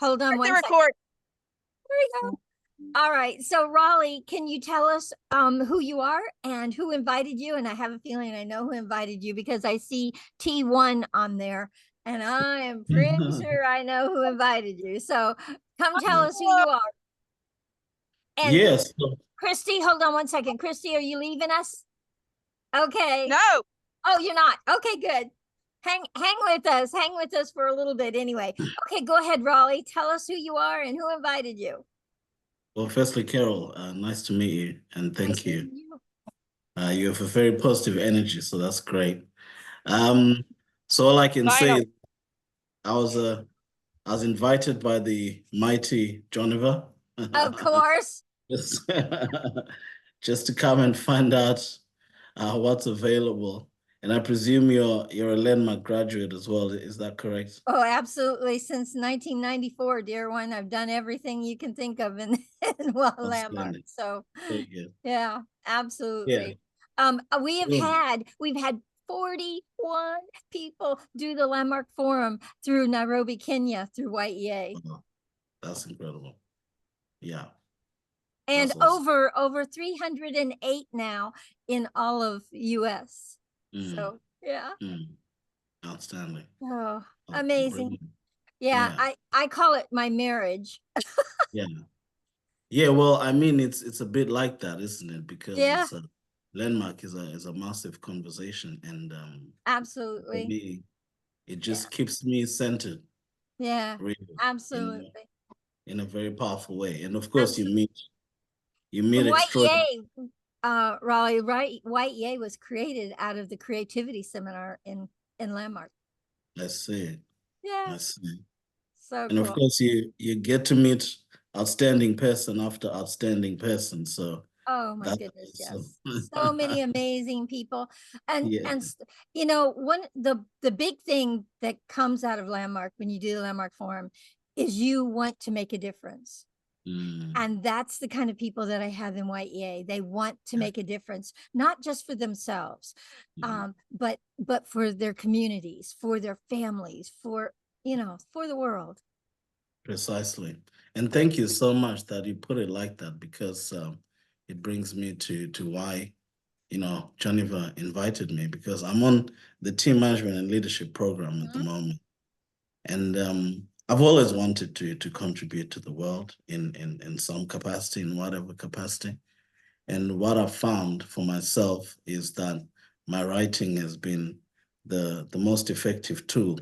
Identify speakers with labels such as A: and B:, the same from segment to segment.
A: Hold on one second.
B: Record.
A: There we go. All right. So Raleigh, can you tell us who you are and who invited you? And I have a feeling I know who invited you because I see T1 on there, and I am pretty sure I know who invited you. So come tell us who you are. And
C: yes.
A: Christy, hold on one second. Christy, are you leaving us? Okay.
B: No.
A: Oh, you're not. Okay, good. Hang with us. Hang with us for a little bit anyway. Okay, go ahead, Raleigh. Tell us who you are and who invited you.
C: Well, firstly, Carol, nice to meet you, and thank
A: Nice
C: you.
A: meeting you.
C: You have a very positive energy, so that's great. So all I can say is I was invited by the mighty Joniver.
A: Of course.
C: just to come and find out what's available. And I presume you're a Landmark graduate as well. Is that correct?
A: Oh, absolutely. Since 1994, dear one, I've done everything you can think of in Landmark. So yeah, absolutely.
C: Yeah.
A: We've had 41 people do the Landmark Forum through Nairobi, Kenya, through Y.E.A.
C: Oh, that's incredible. Yeah.
A: And awesome. over 308 now in all of US. So yeah.
C: Outstanding.
A: Oh, amazing. Yeah, I call it my marriage.
C: Yeah, well, I mean, it's a bit like that, isn't it? Because Landmark is a massive conversation, and
A: absolutely,
C: for me, it just keeps me centered.
A: Yeah, really, absolutely,
C: in a very powerful way. And of course, you meet
A: extraordinary. Raleigh, right? Y.E.A. was created out of the creativity seminar in Landmark.
C: I see.
A: Yeah.
C: I see.
A: So
C: and cool. Of course, you get to meet outstanding person after outstanding person. So
A: oh my goodness, yes. So many amazing people. And you know, the big thing that comes out of Landmark when you do the Landmark Forum is you want to make a difference. And that's the kind of people that I have in Y.E.A. They want to make a difference, not just for themselves, but for their communities, for their families, for the world.
C: Precisely. And thank you so much that you put it like that, because it brings me to why, Jennifer invited me, because I'm on the team management and leadership program at the moment. And I've always wanted to contribute to the world in some capacity, in whatever capacity. And what I've found for myself is that my writing has been the most effective tool,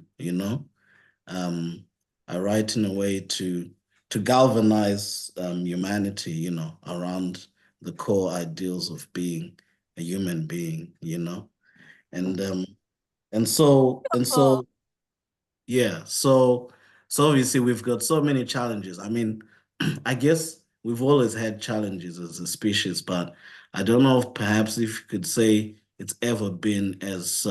C: I write in a way to galvanize humanity, around the core ideals of being a human being, and so yeah. So obviously we've got so many challenges. I mean, I guess we've always had challenges as a species, but I don't know if perhaps if you could say it's ever been as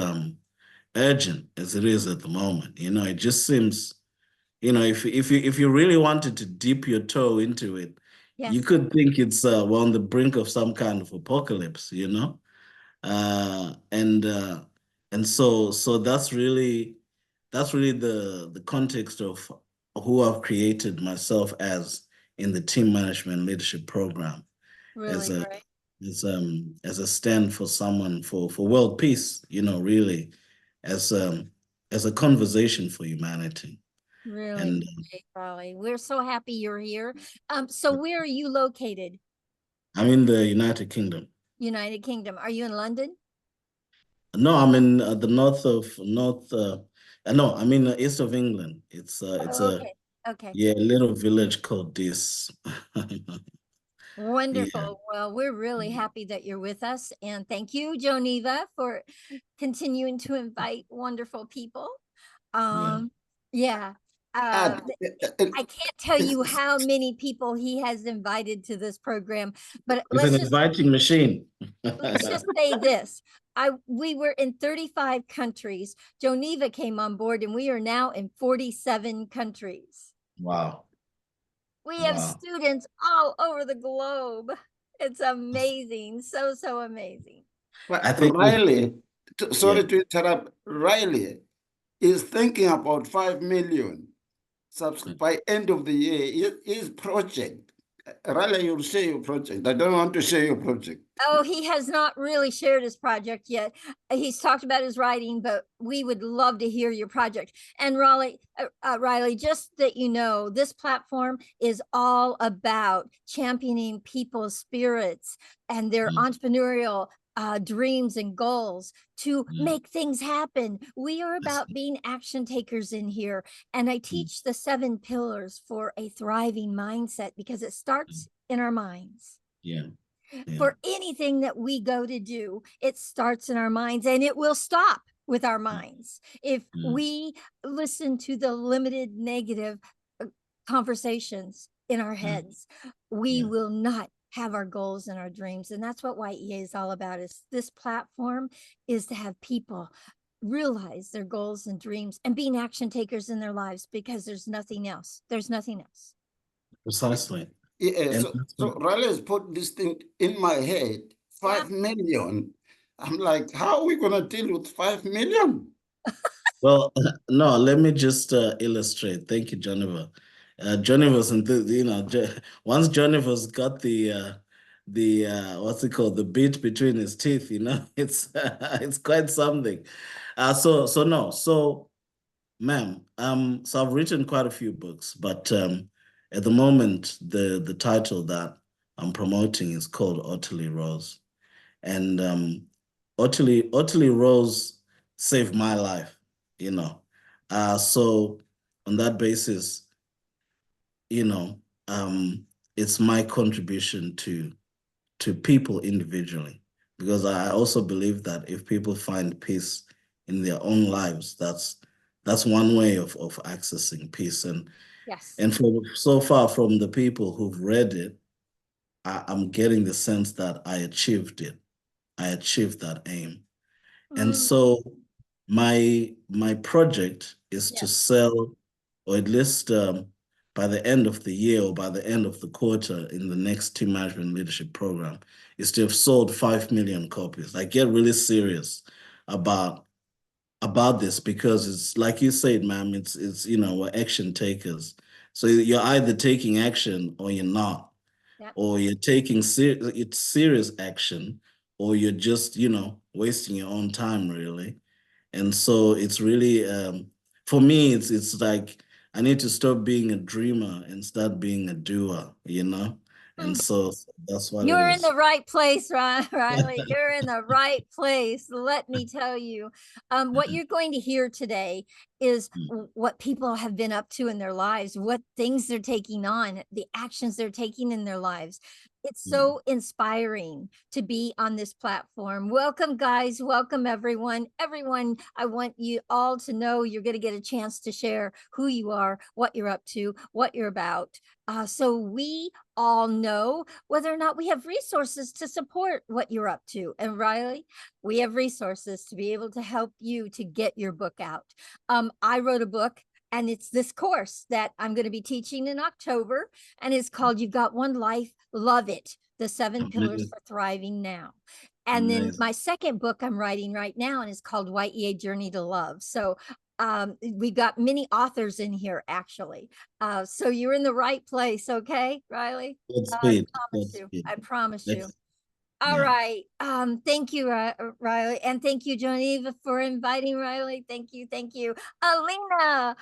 C: urgent as it is at the moment. It just seems, if you really wanted to dip your toe into it, you could think it's we're on the brink of some kind of apocalypse, and so that's really the context of who I've created myself as in the team management leadership program,
A: really,
C: as a stand for someone for world peace, really, as a conversation for humanity.
A: Really, Raleigh. We're so happy you're here. So where are you located?
C: I'm in the United Kingdom.
A: United Kingdom. Are you in London?
C: No, I'm in the no, I'm in the east of England. It's
A: okay.
C: a little village called This.
A: Wonderful. Yeah. Well, we're really happy that you're with us, and thank you, Joniva, for continuing to invite wonderful people. I can't tell you how many people he has invited to this program, but
C: it's an inviting machine.
A: Let's just say this. We were in 35 countries. Joniva came on board, and we are now in 47 countries.
C: Wow.
A: We have students all over the globe. It's amazing. So amazing.
D: But I think Riley, sorry to interrupt, Riley is thinking about 5 million. by end of the year, his project. Riley, you'll share your project. I don't want to share your project.
A: Oh, he has not really shared his project yet. He's talked about his writing, but we would love to hear your project. And Riley, just that you know, this platform is all about championing people's spirits and their entrepreneurial dreams and goals to make things happen. We are about being action takers in here. And I teach the 7 pillars for a thriving mindset because it starts in our minds.
C: Yeah.
A: For anything that we go to do, it starts in our minds and it will stop with our minds. If we listen to the limited negative conversations in our heads, we will not have our goals and our dreams. And that's what Y.E.A. is all about. Is this platform is to have people realize their goals and dreams and being action takers in their lives, because there's nothing else. There's nothing else.
C: Precisely.
D: Yeah, so Riley's put this thing in my head, 5 million. I'm like, how are we going to deal with 5 million?
C: Well, no, let me just illustrate. Thank you, Jennifer. Jennifer's, once Jennifer's got the what's it called, the bit between his teeth, it's it's quite something. So ma'am, so I've written quite a few books, but at the moment, the title that I'm promoting is called Utterly Rose, and Utterly Rose saved my life. So on that basis, it's my contribution to people individually, because I also believe that if people find peace in their own lives, that's one way of accessing peace. And so far from the people who've read it, I'm getting the sense that I achieved it. I achieved that aim. And so my project is to sell, or at least by the end of the year or by the end of the quarter in the next team management leadership program, is to have sold 5 million copies. I get really serious about this, because it's like you said, ma'am, it's we're action takers. So you're either taking action or you're not. Or you're taking serious action, or you're just, wasting your own time, really. And so it's really, for me, it's like I need to stop being a dreamer and start being a doer, And so that's what
A: You're
C: it
A: in the right place, Riley. You're in the right place. Let me tell you, what you're going to hear today is what people have been up to in their lives, what things they're taking on, the actions they're taking in their lives. It's so inspiring to be on this platform. Welcome, guys. Welcome, everyone. Everyone, I want you all to know you're going to get a chance to share who you are, what you're up to, what you're about. So we all know whether or not we have resources to support what you're up to. And Riley, we have resources to be able to help you to get your book out. I wrote a book, and it's this course that I'm going to be teaching in October, and it's called You've Got One Life, Love It, the 7 Pillars for Thriving Now. And then my second book I'm writing right now, and it's called Y.E.A. Journey to Love. So we've got many authors in here, actually. So you're in the right place. Okay, Riley? I promise you. All right. Thank you, Riley. And thank you, Genevieve, for inviting Riley. Thank you. Thank you. Alina.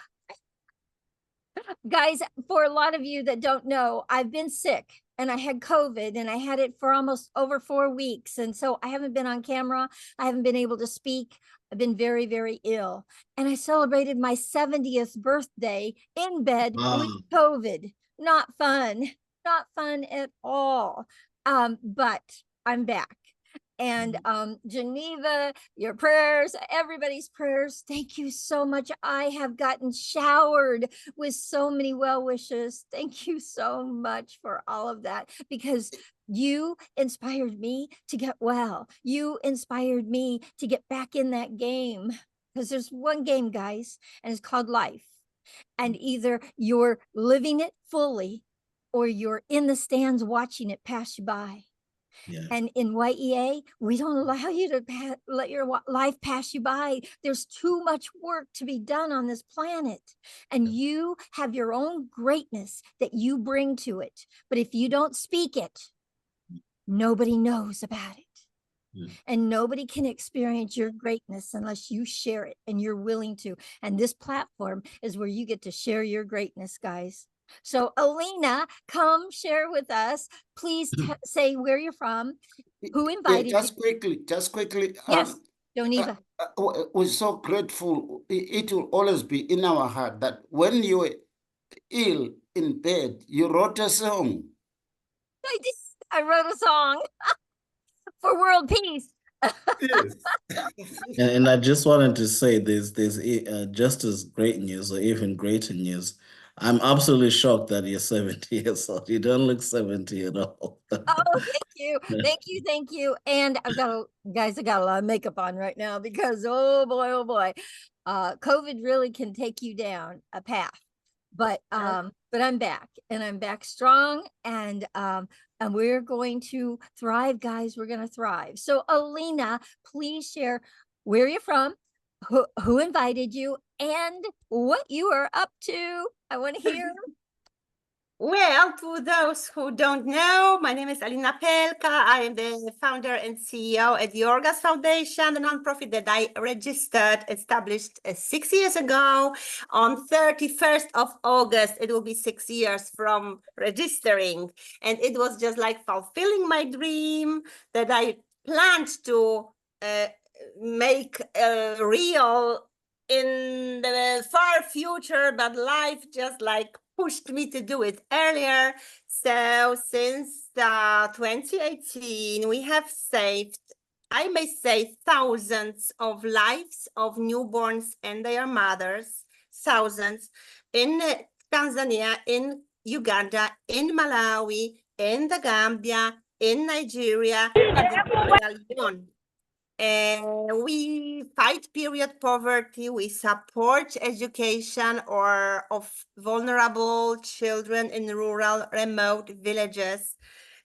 A: Guys, for a lot of you that don't know, I've been sick, and I had COVID, and I had it for almost over 4 weeks. And so I haven't been on camera. I haven't been able to speak. I've been very, very ill. And I celebrated my 70th birthday in bed with COVID. Not fun. Not fun at all. But I'm back. And Geneva, your prayers, everybody's prayers, thank you so much. I have gotten showered with so many well wishes. Thank you so much for all of that, because you inspired me to get well. You inspired me to get back in that game, because there's one game, guys, and it's called life. And either you're living it fully, or you're in the stands watching it pass you by.
C: Yeah.
A: And in Y.E.A., we don't allow you to let your life pass you by. There's too much work to be done on this planet. And you have your own greatness that you bring to it. But if you don't speak it, nobody knows about it. And nobody can experience your greatness unless you share it and you're willing to. And this platform is where you get to share your greatness, guys. So Alina, come share with us. Please say where you're from, who invited you.
D: Just quickly.
A: Yes, Joniva.
D: We're so grateful. It will always be in our heart that when you were ill in bed, you wrote a song.
A: I did. I wrote a song for world peace.
D: Yes.
C: And I just wanted to say there's just as great news or even greater news. I'm absolutely shocked that you're 70 years old. You don't look 70 at all.
A: Oh, thank you. Thank you. Thank you. And I got a lot of makeup on right now because oh boy. COVID really can take you down a path. But I'm back and I'm back strong and we're going to thrive, guys. We're going to thrive. So Alina, please share where you're from, who invited you, and what you are up to. I want to hear.
B: Well, to those who don't know, my name is Alina Pelka. I am the founder and CEO at the Y.E.A.T Foundation, a nonprofit that I established 6 years ago. On 31st of August, it will be 6 years from registering. And it was just like fulfilling my dream that I planned to make real in the far future, but life just like pushed me to do it earlier. So since 2018, we have saved, I may say, thousands of lives of newborns and their mothers, thousands, in Tanzania, in Uganda, in Malawi, in the Gambia, in Nigeria, and in Sierra Leone. We fight period poverty. We support education of vulnerable children in rural, remote villages.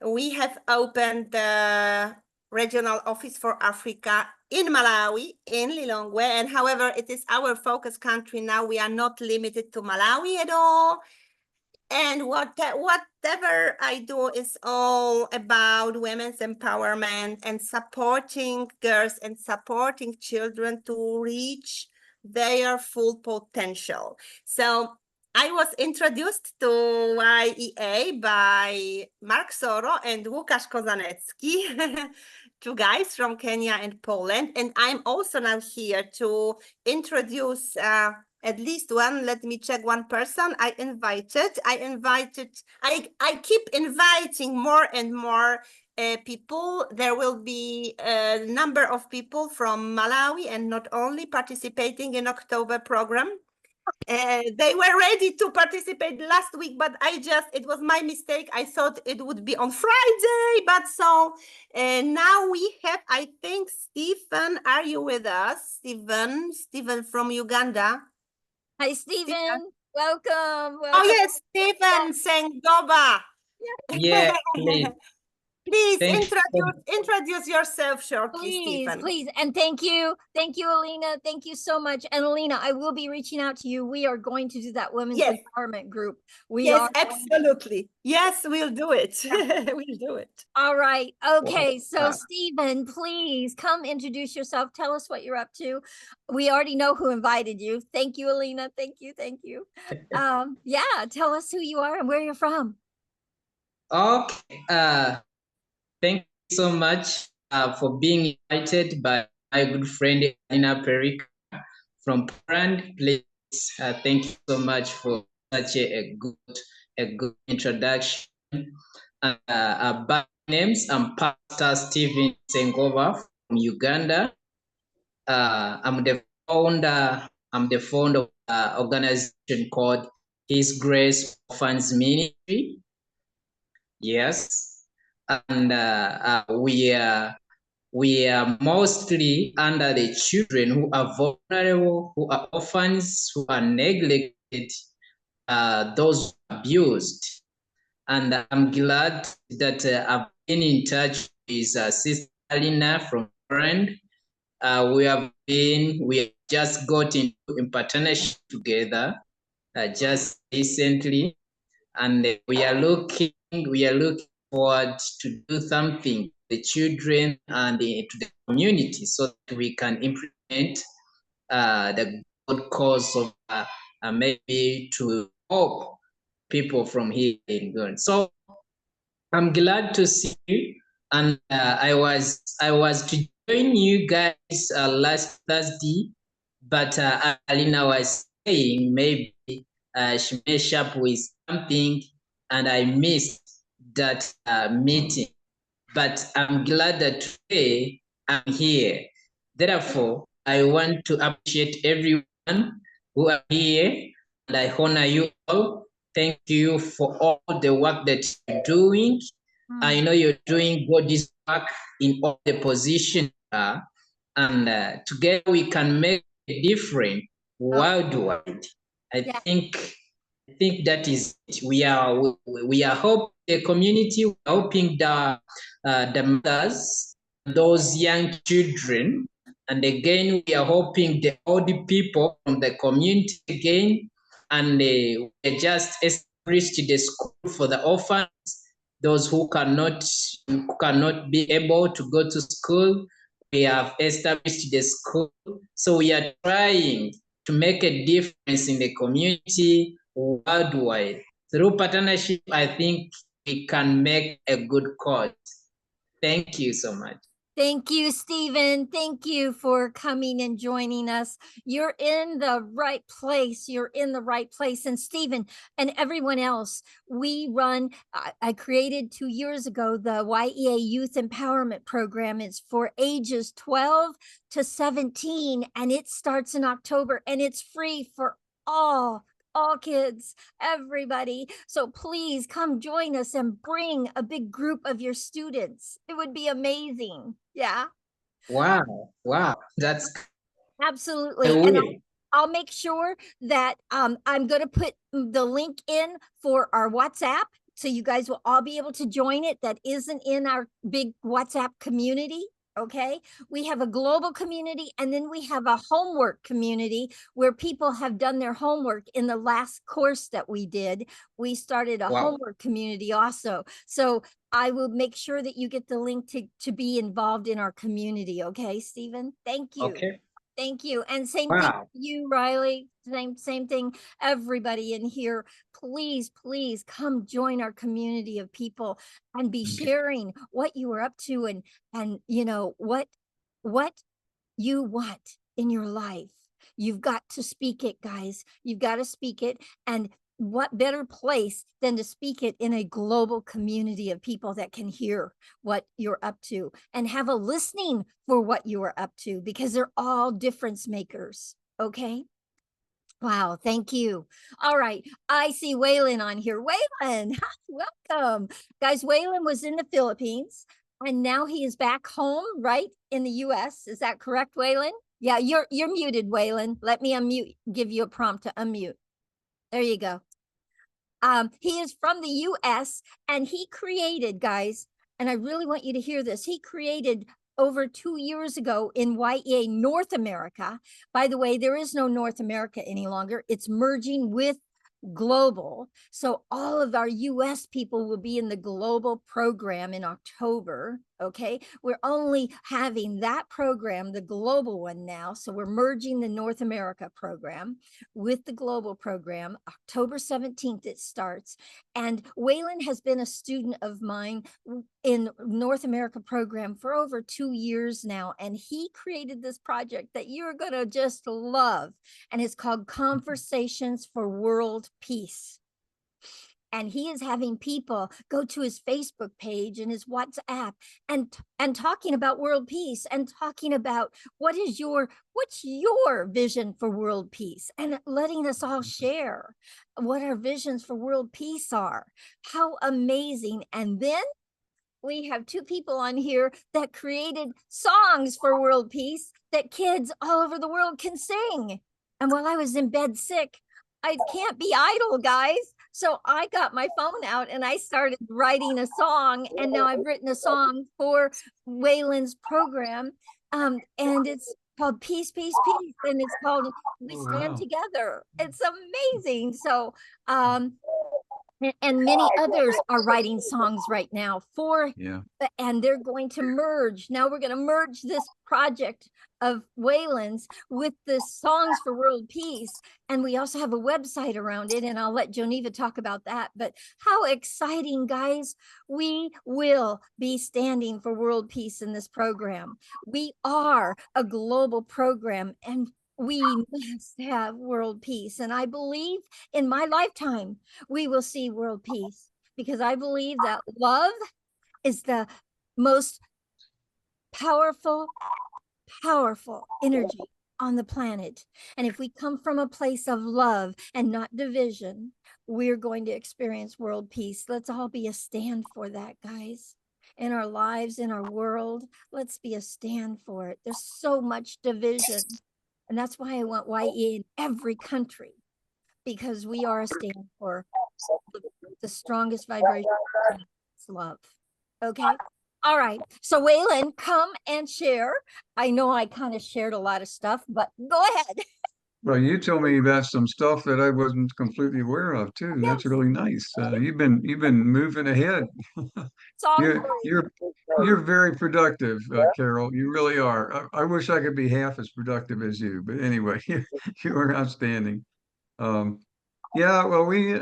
B: We have opened the regional office for Africa in Malawi, in Lilongwe. And however, it is our focus country now. We are not limited to Malawi at all. And whatever I do is all about women's empowerment and supporting girls and supporting children to reach their full potential. So I was introduced to Y.E.A. by Mark Soro and Łukasz Kozanecki, two guys from Kenya and Poland. And I'm also now here to introduce at least one, let me check, one person I keep inviting more and more people. There will be a number of people from Malawi and not only participating in October program. They were ready to participate last week, but it was my mistake. I thought it would be on Friday, but so now we have, I think, Stephen, are you with us? Stephen from Uganda.
A: Hi, Stephen. Welcome.
B: Oh, yes, Stephen Sengoba.
E: Yeah, please.
B: Please introduce yourself shortly, Stephen.
A: Please. And thank you, Alina. Thank you so much. And Alina, I will be reaching out to you. We are going to do that women's empowerment group.
B: Yes, absolutely. Yes, we'll do it. We'll do it.
A: All right. Okay. So Stephen, please come introduce yourself. Tell us what you're up to. We already know who invited you. Thank you, Alina. Thank you. Yeah, tell us who you are and where you're from.
E: Okay. Thank you so much for being invited by my good friend Alina Pelka from Poland. Please, thank you so much for such a good introduction. By names, I'm Pastor Stephen Sengova from Uganda. I'm the founder of an organization called His Grace Orphans Ministry. Yes. And we are mostly under the children who are vulnerable, who are orphans, who are neglected, those abused. And I'm glad that I've been in touch is Sister Alina from Poland. We have just got in partnership together just recently, and we are looking forward to do something to the children and to the community so that we can implement the good cause of maybe to help people from here in God. So I'm glad to see you, and I was to join you guys last Thursday, but Alina was saying maybe she meshed up with something, and I missed that meeting. But I'm glad that today I'm here. Therefore, I want to appreciate everyone who are here, and I honor you all. Thank you for all the work that you're doing. I know you're doing God's work in all the positions, and together we can make a difference worldwide. I think that is it. We are helping the community, we are helping the mothers, those young children, and again we are helping the old people from the community again, and we just established the school for the orphans, those who cannot be able to go to school. We have established the school, so we are trying to make a difference in the community worldwide. Through partnership, I think we can make a good cause. Thank you so much.
A: Thank you, Stephen. Thank you for coming and joining us. You're in the right place. You're in the right place. And Stephen and everyone else, we run, I created 2 years ago, the Y.E.A. Youth Empowerment Program. It's for ages 12 to 17, and it starts in October, and it's free for all kids, everybody. So please come join us and bring a big group of your students. It would be amazing. Yeah.
E: Wow. That's
A: absolutely. And I'll make sure that I'm going to put the link in for our WhatsApp, so you guys will all be able to join it. That isn't in our big WhatsApp community. Okay, we have a global community, and then we have a homework community where people have done their homework. In the last course that we did, we started a homework community also. So I will make sure that you get the link to be involved in our community. Okay, Stephen, thank you.
E: okay.
A: Thank you. And same thing for you, Riley. Same thing. Everybody in here, please come join our community of people and be sharing what you are up to, and you know what you want in your life. You've got to speak it, guys. You've got to speak it. And what better place than to speak it in a global community of people that can hear what you're up to and have a listening for what you are up to, because they're all difference makers. Okay. Wow. Thank you. All right. I see Waylon on here. Waylon, welcome. Guys, Waylon was in the Philippines, and now he is back home, right, in the US. Is that correct, Waylon? Yeah, you're muted, Waylon. Let me unmute, give you a prompt to unmute. There you go. He is from the US, and he created, guys, and I really want you to hear this. He created over 2 years ago in Y.E.A. North America. By the way, there is no North America any longer. It's merging with global. So all of our US people will be in the global program in October. Okay. We're only having that program, the global one now. So we're merging the North America program with the global program. October 17th, it starts. And Waylon has been a student of mine in North America program for over 2 years now. And he created this project that you're going to just love. And it's called Conversations for World Peace. And he is having people go to his Facebook page and his WhatsApp and talking about world peace, and talking about what's your vision for world peace, and letting us all share what our visions for world peace are. How amazing. And then we have 2 people on here that created songs for world peace that kids all over the world can sing. And while I was in bed sick, I can't be idle, guys. So I got my phone out and I started writing a song, and now I've written a song for Y.E.A.'s program. And it's called Peace, Peace, Peace. And it's called We Stand Together. It's amazing. So, and many others are writing songs right now and they're going to merge. Now we're going to merge this project of Y.E.A.'s with the songs for world peace. And we also have a website around it, and I'll let Joniva talk about that. But how exciting, guys. We will be standing for world peace in this program. We are a global program, and we must have world peace. And I believe in my lifetime, we will see world peace, because I believe that love is the most powerful energy on the planet. And if we come from a place of love and not division, we're going to experience world peace. Let's all be a stand for that, guys. In our lives, in our world, let's be a stand for it. There's so much division. And that's why I want Y.E.A. in every country, because we are a stand for the strongest vibration. It's love. Okay. All right. So Y.E.A., come and share. I know I kind of shared a lot of stuff, but go ahead.
F: Well, you told me about some stuff that I wasn't completely aware of too, and that's really nice. You've been moving ahead.
A: It's all
F: You're very productive, Carol. You really are. I wish I could be half as productive as you, but anyway, you are outstanding. Yeah, well, we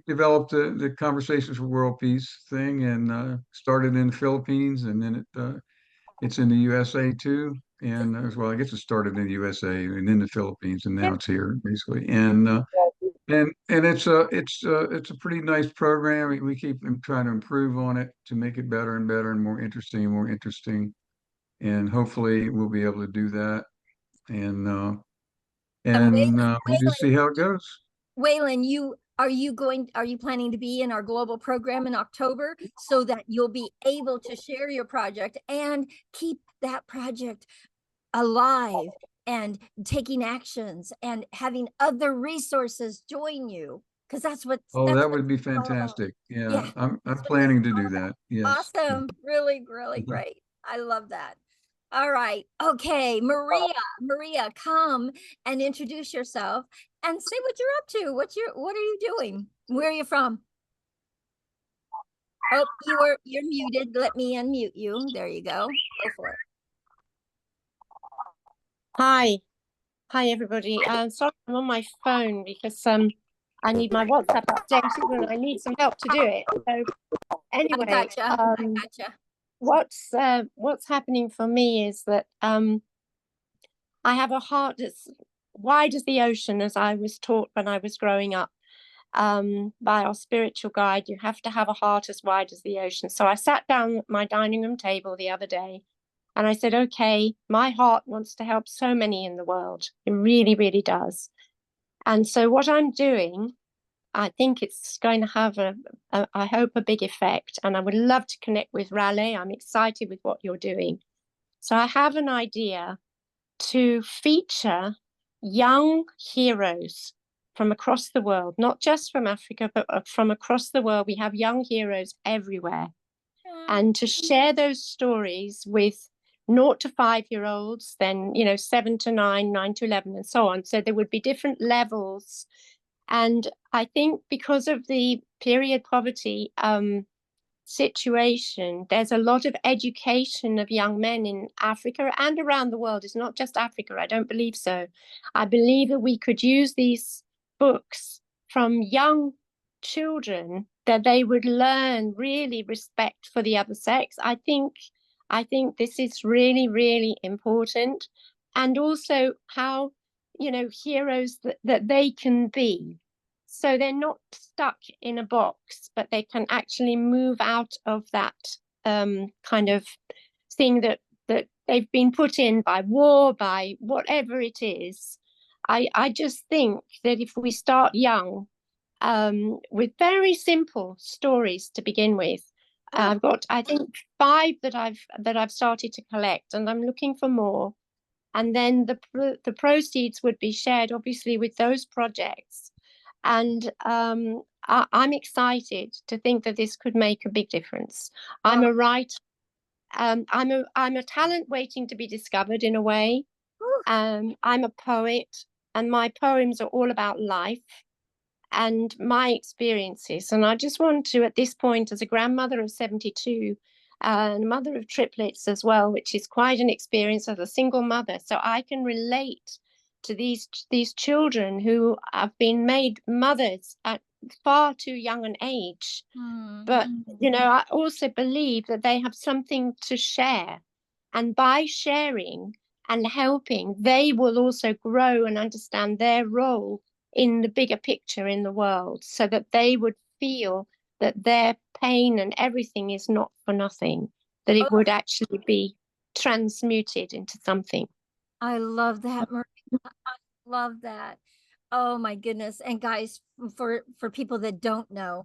F: developed the Conversations for World Peace thing, and started in the Philippines, and then it's in the USA too, and as well, I guess it started in the USA and in the Philippines, and now it's here basically, and it's a pretty nice program. We keep trying to improve on it to make it better and better and more interesting, and hopefully we'll be able to do that, and we'll just see how it goes.
A: Y.E.A., are you planning to be in our global program in October, so that you'll be able to share your project and keep that project alive and taking actions and having other resources join you? Because that's what
F: that would be fantastic. Yeah, I'm planning to do that. Yes.
A: Awesome. Really, really great. I love that. All right. Okay. Maria, come and introduce yourself and say what you're up to. What are you doing? Where are you from? Oh, you're muted. Let me unmute you. There you go. Go for it.
G: Hi everybody. Sorry, I'm on my phone because I need my WhatsApp updated and I need some help to do it. So anyway,
A: I gotcha.
G: What's happening for me is that I have a heart that's wide as the ocean, as I was taught when I was growing up by our spiritual guide. You have to have a heart as wide as the ocean. So I sat down at my dining room table the other day and I said, okay, my heart wants to help so many in the world. It really, really does. And so what I'm doing, I think it's going to have I hope, a big effect. And I would love to connect with Raleigh. I'm excited with what you're doing. So I have an idea to feature young heroes from across the world, not just from Africa, but from across the world. We have young heroes everywhere. And to share those stories with 0 to 5-year-olds, then 7 to 9, 9 to 11, and so on. So there would be different levels. And I think because of the period poverty situation, there's a lot of education of young men in Africa and around the world. It's not just Africa. I don't believe so. I believe that we could use these books from young children, that they would learn really respect for the other sex. I think this is really, really important. And also how, heroes that they can be. So they're not stuck in a box, but they can actually move out of that kind of thing that they've been put in by war, by whatever it is. I just think that if we start young, with very simple stories to begin with, I've got, I think, 5 that I've started to collect, and I'm looking for more. And then the proceeds would be shared, obviously, with those projects. And I'm excited to think that this could make a big difference. I'm a writer. I'm a talent waiting to be discovered in a way. I'm a poet, and my poems are all about life and my experiences. And I just want to, at this point, as a grandmother of 72 and mother of triplets as well, which is quite an experience as a single mother, so I can relate to these children who have been made mothers at far too young an age. But, you know, I also believe that they have something to share. And by sharing and helping, they will also grow and understand their role in the bigger picture in the world, so that they would feel that their pain and everything is not for nothing, that it would actually be transmuted into something.
A: I love that, Maria. I love that. Oh my goodness. And guys, for people that don't know,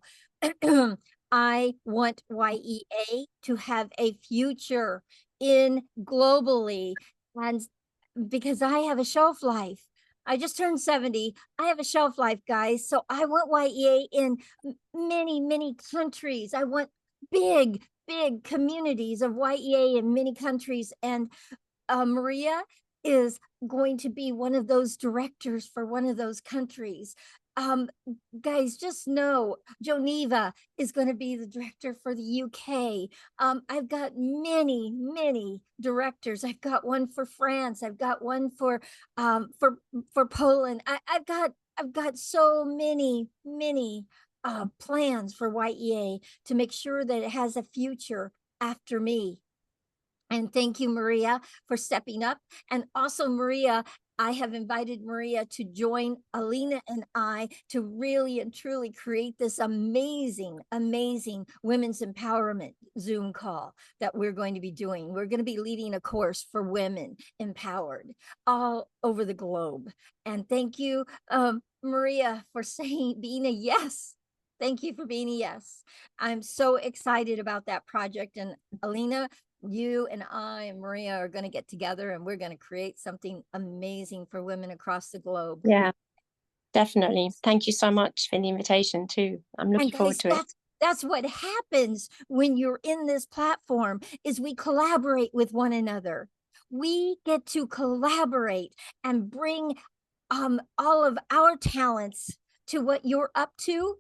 A: I want Y.E.A. to have a future in globally, and because I have a shelf life. I just turned 70. I have a shelf life, guys. So I want Y.E.A. in many, many countries. I want big, big communities of Y.E.A. in many countries. And Maria is going to be one of those directors for one of those countries. Guys, just know Geneva is going to be the director for the UK. I've got many, many directors. I've got one for France. I've got one for Poland. I've got so many plans for Y.E.A. to make sure that it has a future after me. And thank you, Maria, for stepping up. And also, Maria, I have invited Maria to join Alina and I to really and truly create this amazing, amazing women's empowerment Zoom call that we're going to be doing. We're going to be leading a course for women empowered all over the globe. And thank you, Maria, for being a yes. Thank you for being a yes. I'm so excited about that project. And Alina, you and I and Maria are going to get together and we're going to create something amazing for women across the globe.
G: Yeah, definitely. Thank you so much for the invitation too. I'm looking forward to it.
A: That's what happens when you're in this platform, is we collaborate with one another. We get to collaborate and bring all of our talents to what you're up to.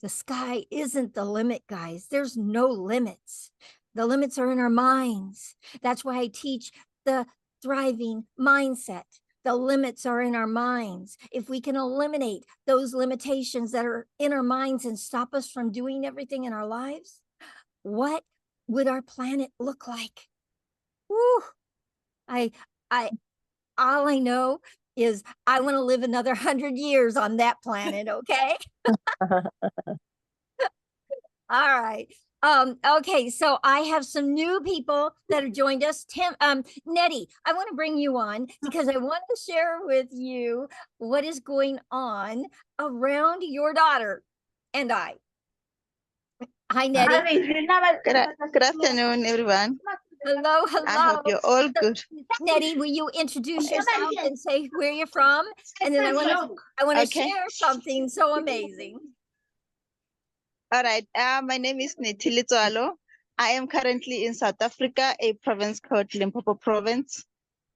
A: The sky isn't the limit, guys. There's no limits. The limits are in our minds. That's why I teach the thriving mindset. The limits are in our minds. If we can eliminate those limitations that are in our minds and stop us from doing everything in our lives, what would our planet look like? Woo! All I know is I want to live another 100 years on that planet, okay? All right. Okay, so I have some new people that have joined us. Nettie, I want to bring you on because I want to share with you what is going on around your daughter and I. Hi, Nettie.
H: Good afternoon, everyone.
A: Hello.
H: I hope you're all good.
A: Nettie, will you introduce yourself and say where you're from? And then I want to share something so amazing.
H: All right. My name is Nettie Litswalo. I am currently in South Africa, a province called Limpopo Province.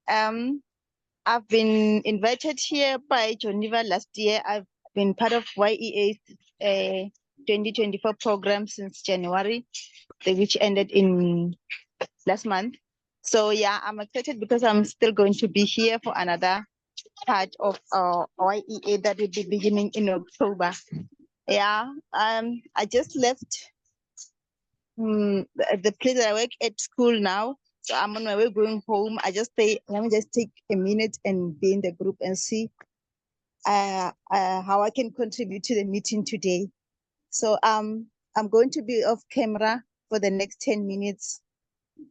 H: I've been invited here by Geneva last year. I've been part of Y.E.A.'s 2024 program since January, which ended in last month. So yeah, I'm excited because I'm still going to be here for another part of Y.E.A. that will be beginning in October. Yeah, I just left the place that I work at school now. So I'm on my way going home. I just say, let me just take a minute and be in the group and see how I can contribute to the meeting today. So I'm going to be off camera for the next 10 minutes,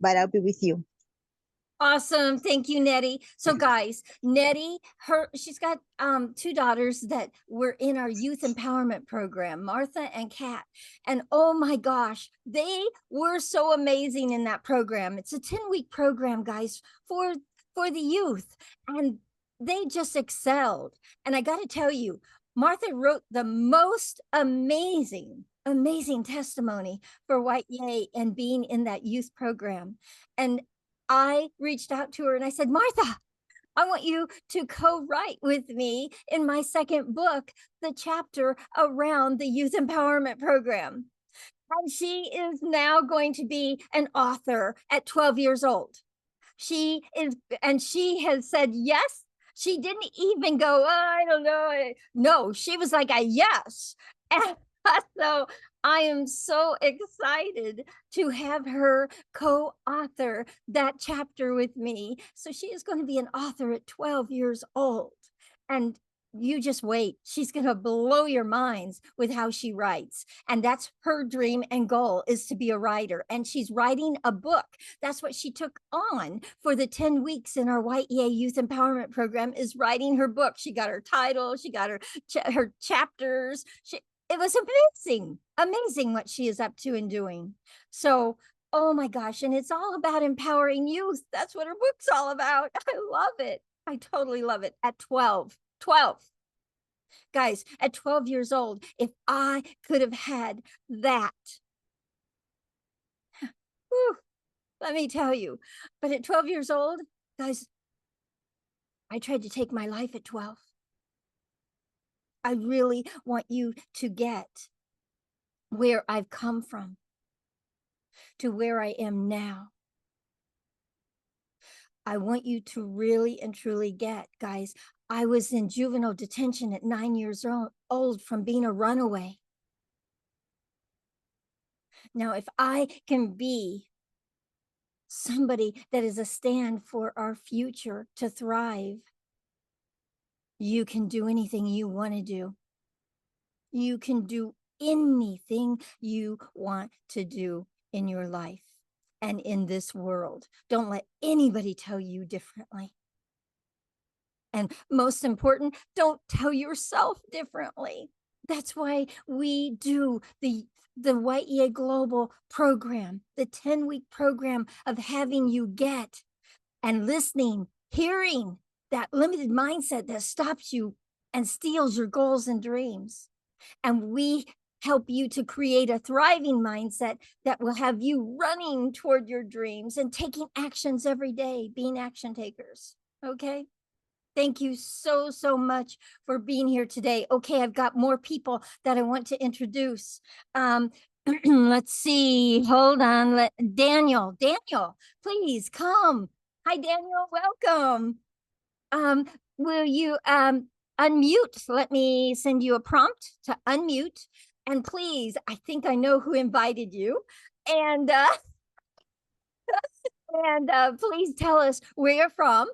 H: but I'll be with you.
A: Awesome. Thank you, Nettie. So guys, Nettie, she's got two daughters that were in our youth empowerment program, Martha and Kat. And oh my gosh, they were so amazing in that program. It's a 10-week program, guys, for the youth. And they just excelled. And I got to tell you, Martha wrote the most amazing testimony for Y.E.A. and being in that youth program. And I reached out to her and I said, Martha, I want you to co-write with me in my second book, the chapter around the youth empowerment program. And she is now going to be an author at 12 years old. She is, and she has said yes. She didn't even go, oh, I don't know. No, she was like a yes. And so I am so excited to have her co-author that chapter with me. So she is going to be an author at 12 years old. And you just wait. She's going to blow your minds with how she writes. And that's her dream and goal, is to be a writer. And she's writing a book. That's what she took on for the 10 weeks in our Y.E.A. Youth Empowerment Program, is writing her book. She got her title. She got her chapters. It was amazing what she is up to and doing. So, oh my gosh. And it's all about empowering youth. That's what her book's all about. I love it. I totally love it. At 12. Guys, at 12 years old, if I could have had that, whew, let me tell you. But at 12 years old, guys, I tried to take my life at 12. I really want you to get where I've come from to where I am now. I want you to really and truly get, guys, I was in juvenile detention at 9 years old from being a runaway. Now, if I can be somebody that is a stand for our future to thrive, you can do anything you want to do. You can do anything you want to do in your life and in this world. Don't let anybody tell you differently. And most important, don't tell yourself differently. That's why we do the Y.E.A. Global program, the 10-week program of having you get and listening, hearing that limited mindset that stops you and steals your goals and dreams. And we help you to create a thriving mindset that will have you running toward your dreams and taking actions every day, being action takers. Okay? Thank you so much for being here today. Okay, I've got more people that I want to introduce. Let's see. Hold on. Daniel, please come. Hi, Daniel. Welcome. Will you unmute? Let me send you a prompt to unmute. And please, I think I know who invited you. And please tell us where you're from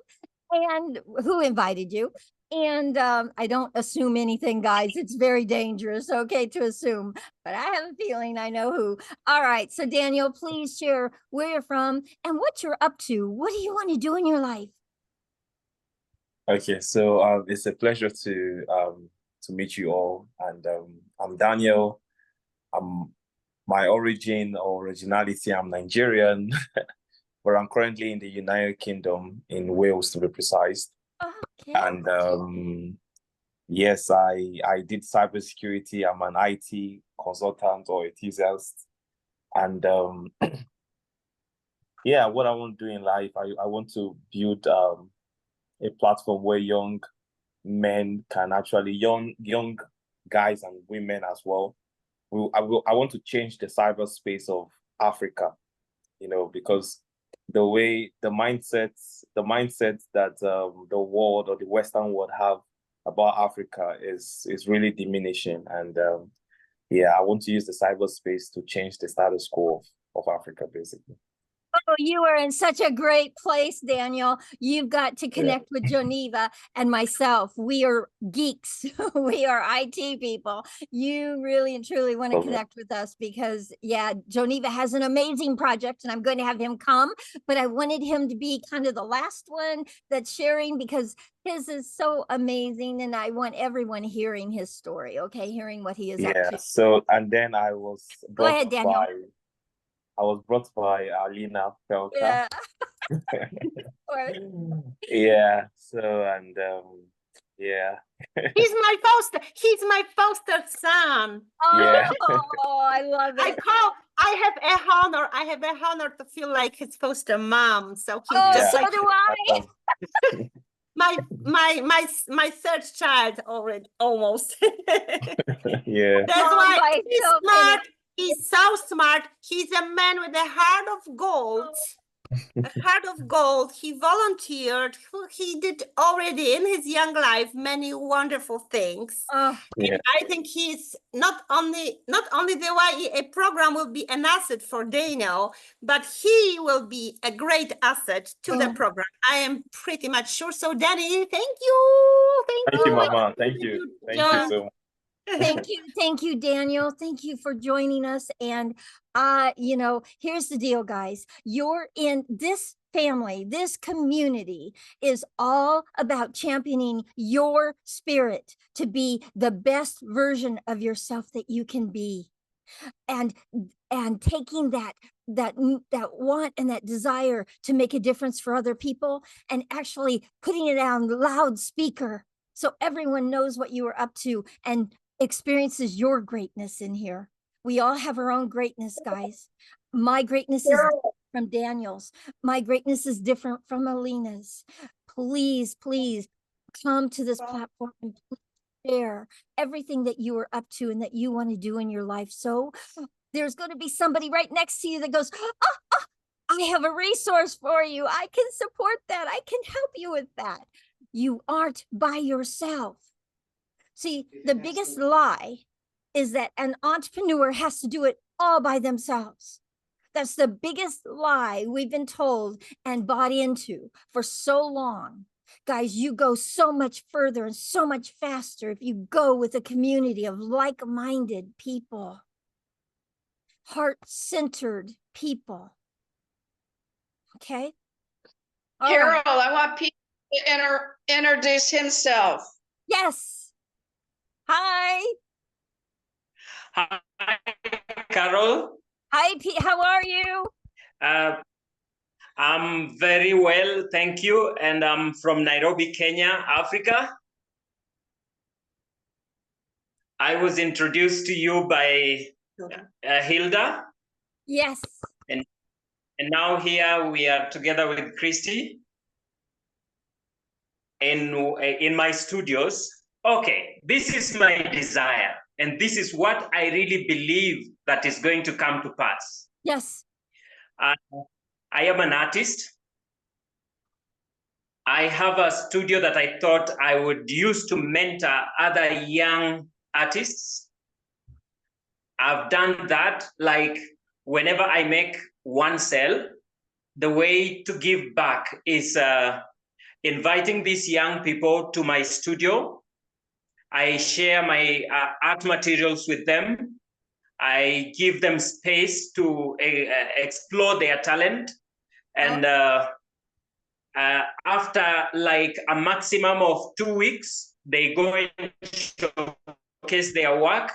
A: and who invited you. And I don't assume anything, guys. It's very dangerous, okay, to assume. But I have a feeling I know who. All right. So, Daniel, please share where you're from and what you're up to. What do you want to do in your life?
I: Okay, so it's a pleasure to meet you all. And I'm Daniel. My origin or originality, I'm Nigerian, but I'm currently in the United Kingdom, in Wales to be precise.
A: Okay.
I: And yes, I did cybersecurity. I'm an IT consultant or enthusiast. And yeah, what I want to do in life, I want to build a platform where young men can actually, young guys and women as well. I want to change the cyberspace of Africa, because the mindsets that the world or the Western world have about Africa is really diminishing. And yeah, I want to use the cyberspace to change the status quo of Africa, basically.
A: Oh, you are in such a great place, Daniel. You've got to connect with Geneva and myself. We are geeks. We are IT people. You really and truly want to connect with us because, yeah, Geneva has an amazing project and I'm going to have him come. But I wanted him to be kind of the last one that's sharing because his is so amazing. And I want everyone hearing his story, okay? Hearing what he is up to.
I: So, and then I was
A: Go ahead, Daniel.
I: I was brought by Alina Felka.
A: Yeah.
I: Yeah. So, and Yeah.
B: He's my foster son.
A: Oh,
I: Yeah.
A: I love it.
B: I have a honor to feel like his foster mom. So he
A: Oh,
B: just
A: so
B: like
A: do I.
B: my third child already, almost.
I: Yeah.
B: That's
A: Mom
B: why
A: by
B: he's
A: so many.
B: smart. He's so smart. He's a man with a heart of gold. A heart of gold. He volunteered. He did already in his young life many wonderful things.
A: Oh,
I: Yeah.
B: And I think he's not only the Y.E.A. program will be an asset for Daniel, but he will be a great asset to the program. I am pretty much sure. So Danny, thank you.
I: Thank you, Mama. Thank you. Thank you
A: John.
I: so much.
A: Thank you, Daniel. Thank you for joining us. And here's the deal, guys. You're in this family, this community is all about championing your spirit to be the best version of yourself that you can be. And taking that want and that desire to make a difference for other people and actually putting it on loudspeaker so everyone knows what you are up to and experiences your greatness in here. We all have our own greatness, guys. My greatness is different from Daniel's. My greatness is different from Alina's. Please come to this platform and share everything that you are up to and that you want to do in your life. So there's going to be somebody right next to you that goes, I have a resource for you. I can support that. I can help you with that. You aren't by yourself. See, the biggest lie is that an entrepreneur has to do it all by themselves. That's the biggest lie we've been told and bought into for so long. Guys, you go so much further and so much faster if you go with a community of like-minded people, heart-centered people. Okay? All
J: Carol,
A: right.
J: I want people to introduce himself.
A: Yes. Hi.
K: Hi, Carol.
A: Hi, Pete. How are you?
K: I'm very well, thank you. And I'm from Nairobi, Kenya, Africa. I was introduced to you by Hilda.
A: Yes.
K: And now here we are together with Christy in my studios. Okay, this is my desire. And this is what I really believe that is going to come to pass.
A: Yes.
K: I am an artist. I have a studio that I thought I would use to mentor other young artists. I've done that, like whenever I make one sale, the way to give back is inviting these young people to my studio. I share my art materials with them. I give them space to explore their talent. And after like a maximum of 2 weeks, they go and showcase their work.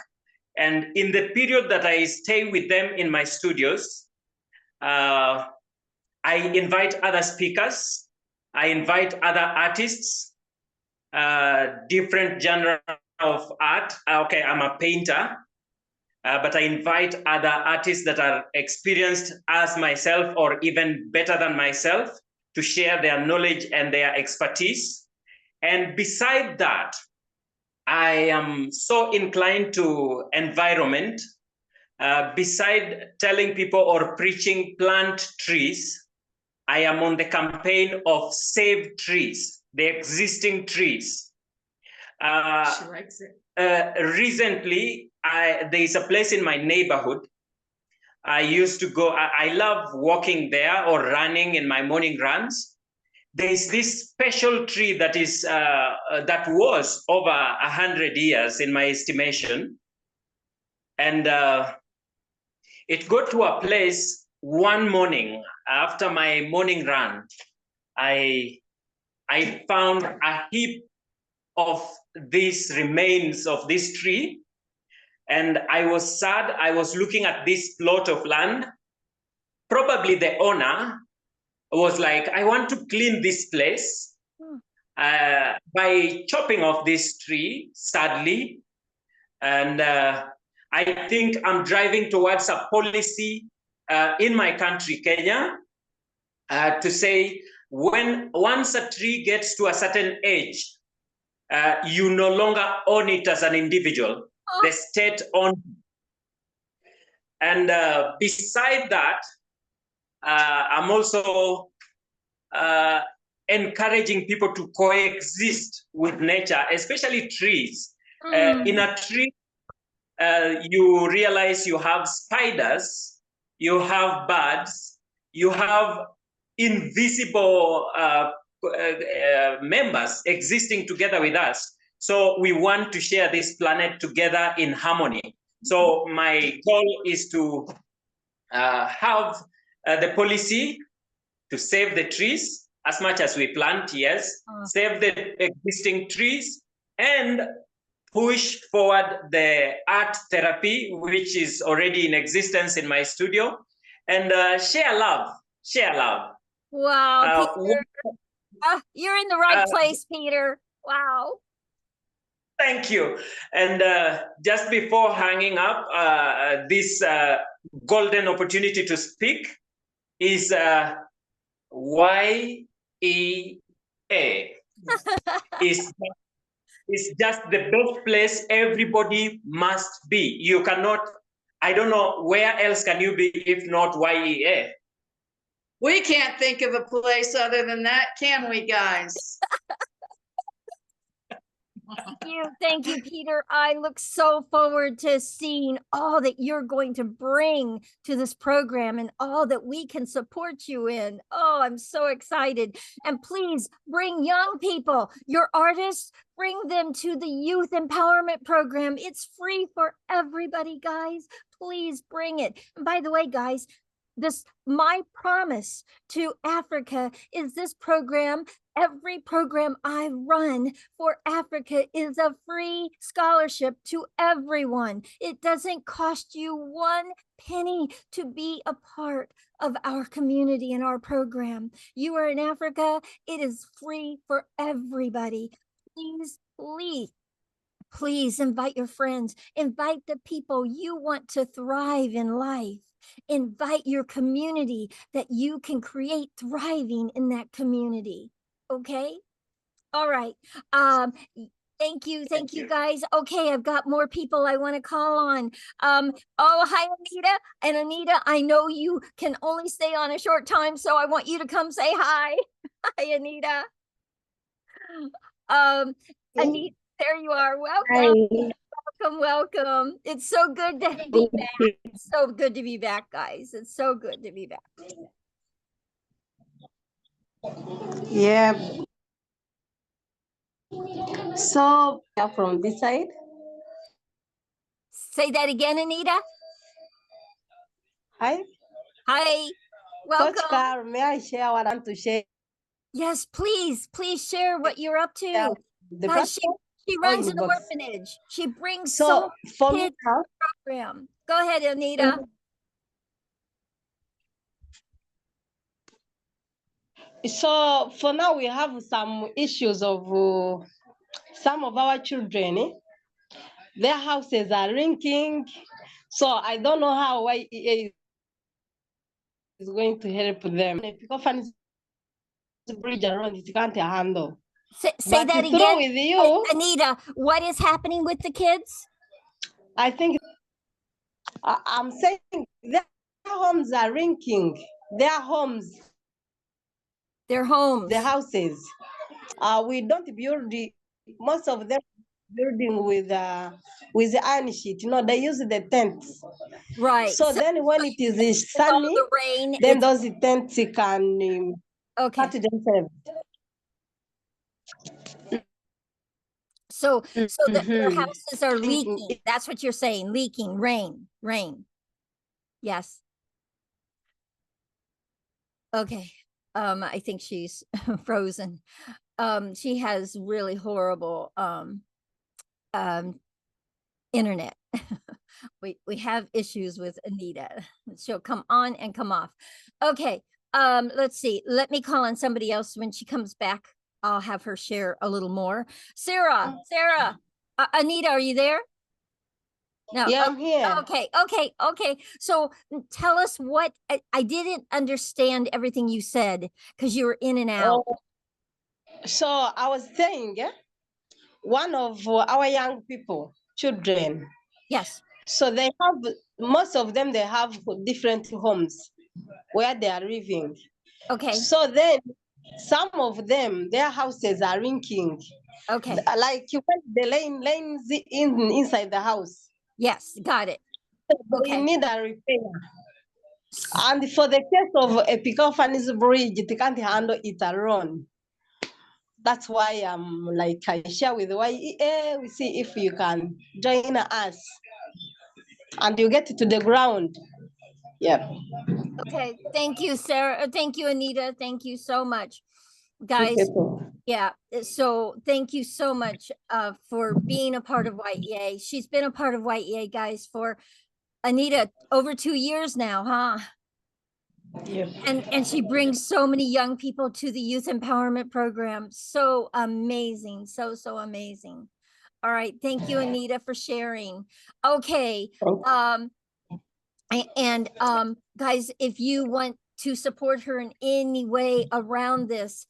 K: And in the period that I stay with them in my studios, I invite other speakers. I invite other artists, different genre of art. Okay, I'm a painter. But I invite other artists that are experienced as myself or even better than myself to share their knowledge and their expertise. And beside that, I am so inclined to environment. Beside telling people or preaching plant trees, I am on the campaign of save trees, the existing trees.
J: She likes it.
K: Recently, there is a place in my neighborhood. I used to go, I love walking there or running in my morning runs. There is this special tree that is that was over 100 years in my estimation. And it got to a place one morning after my morning run, I found a heap of these remains of this tree. And I was sad. I was looking at this plot of land. Probably the owner was like, I want to clean this place. by chopping off this tree, sadly. And I think I'm driving towards a policy in my country, Kenya, to say once a tree gets to a certain age, you no longer own it as an individual. The state owns it. And beside that, I'm also encouraging people to coexist with nature, especially trees. In a tree, you realize you have spiders, you have birds, you have invisible members existing together with us. So we want to share this planet together in harmony. So my goal is to have the policy to save the trees as much as we plant, yes, save the existing trees, and push forward the art therapy, which is already in existence in my studio, and share love, share love.
A: Wow, Peter. You're in the right place, Peter. Wow.
K: Thank you. And just before hanging up, this golden opportunity to speak is Y.E.A. It's just the best place everybody must be. You cannot, I don't know, where else can you be if not Y.E.A.?
J: We can't think of a place other than that, can we, guys?
A: Thank you, Peter. I look so forward to seeing all that you're going to bring to this program and all that we can support you in. Oh, I'm so excited. And please bring young people, your artists, bring them to the Youth Empowerment Program. It's free for everybody, guys. Please bring it. And by the way, guys, my promise to Africa is this program. Every program I run for Africa is a free scholarship to everyone. It doesn't cost you 1 penny to be a part of our community and our program. You are in Africa, it is free for everybody. Please, please, please invite your friends, invite the people you want to thrive in life. Invite your community that you can create thriving in that community. Okay. All right. Thank you guys. Okay, I've got more people I want to call on. Hi, Anita. And Anita, I know you can only stay on a short time, so I want you to come say hi. Hi, Anita. Anita, there you are. Welcome. Hi. Welcome. It's so good to be back. It's so good to be back, guys. It's so good to be back.
L: Yeah. So from this side.
A: Say that again, Anita.
L: Hi.
A: Hi. Welcome.
L: Coach Carl, may I share what I want to share?
A: Yes, please. Please share what you're up to. Guys, she runs an orphanage. She brings so many kids to the program. Go ahead, Anita.
L: So for now, we have some issues of some of our children. Their houses are linking. So I don't know how Y.E.A. is going to help them. The bridge around it can't handle.
A: Say that again. With you, Anita, what is happening with the kids?
L: I think I'm saying their homes are linking. Their homes.
A: Their homes.
L: The houses. We don't build most of them building with the iron sheet. You know, they use the tents.
A: Right.
L: So then when it is sunny,
A: the rain,
L: then those tents can
A: cut
L: themselves.
A: So their houses are leaking. That's what you're saying. Leaking, rain. Yes. Okay. I think she's frozen. She has really horrible internet. we have issues with Anita. She'll come on and come off. Okay. Let's see. Let me call on somebody else when she comes back. I'll have her share a little more. Sarah, Anita, are you there? No.
L: Yeah, I'm here.
A: Okay. So tell us what, I didn't understand everything you said because you were in and out.
L: So I was saying, one of our young people, children.
A: Yes.
L: So they have, most of them, they have different homes where they are living.
A: Okay.
L: So then some of them, their houses are rinking.
A: Okay.
L: Like the lanes inside the house.
A: Yes, got it.
L: They need a repair. And for the case of Epicophanes Bridge, it can't handle it alone. That's why I'm like, I share with Y.E.A., we see if you can join us and you get it to the ground. Yeah.
A: Okay. Thank you, Sarah. Thank you, Anita. Thank you so much, guys. Yeah. So thank you so much for being a part of Y.E.A. She's been a part of Y.E.A., guys, for Anita over 2 years now, huh?
L: Yeah.
A: And she brings so many young people to the youth empowerment program. So amazing. So amazing. All right. Thank you, Anita, for sharing. Okay. Guys, if you want to support her in any way around this,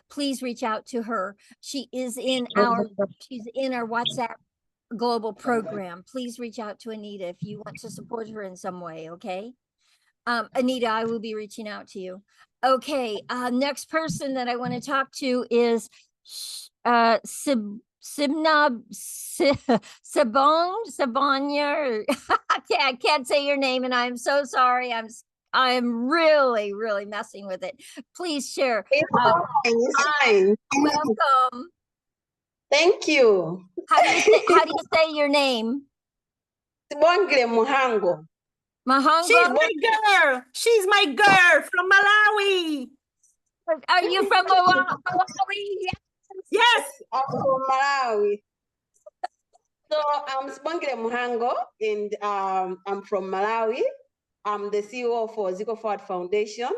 A: please reach out to her. She's in our WhatsApp global program. Please reach out to Anita if you want to support her in some way. Okay. Anita, I will be reaching out to you. Okay. Next person that I want to talk to is Sabanya. I can't say your name, and I'm so sorry. I'm really messing with it. Please share.
M: It's fine.
A: Welcome.
M: Thank you.
A: How do you say your name?
M: Sibongile Muhango.
A: Mahango?
B: She's my girl from Malawi.
A: Are you from Malawi?
M: Yes, I'm from Malawi. So I'm Sibongile Muhango, and I'm from Malawi. I'm the CEO for Y.E.A. Forward Foundation,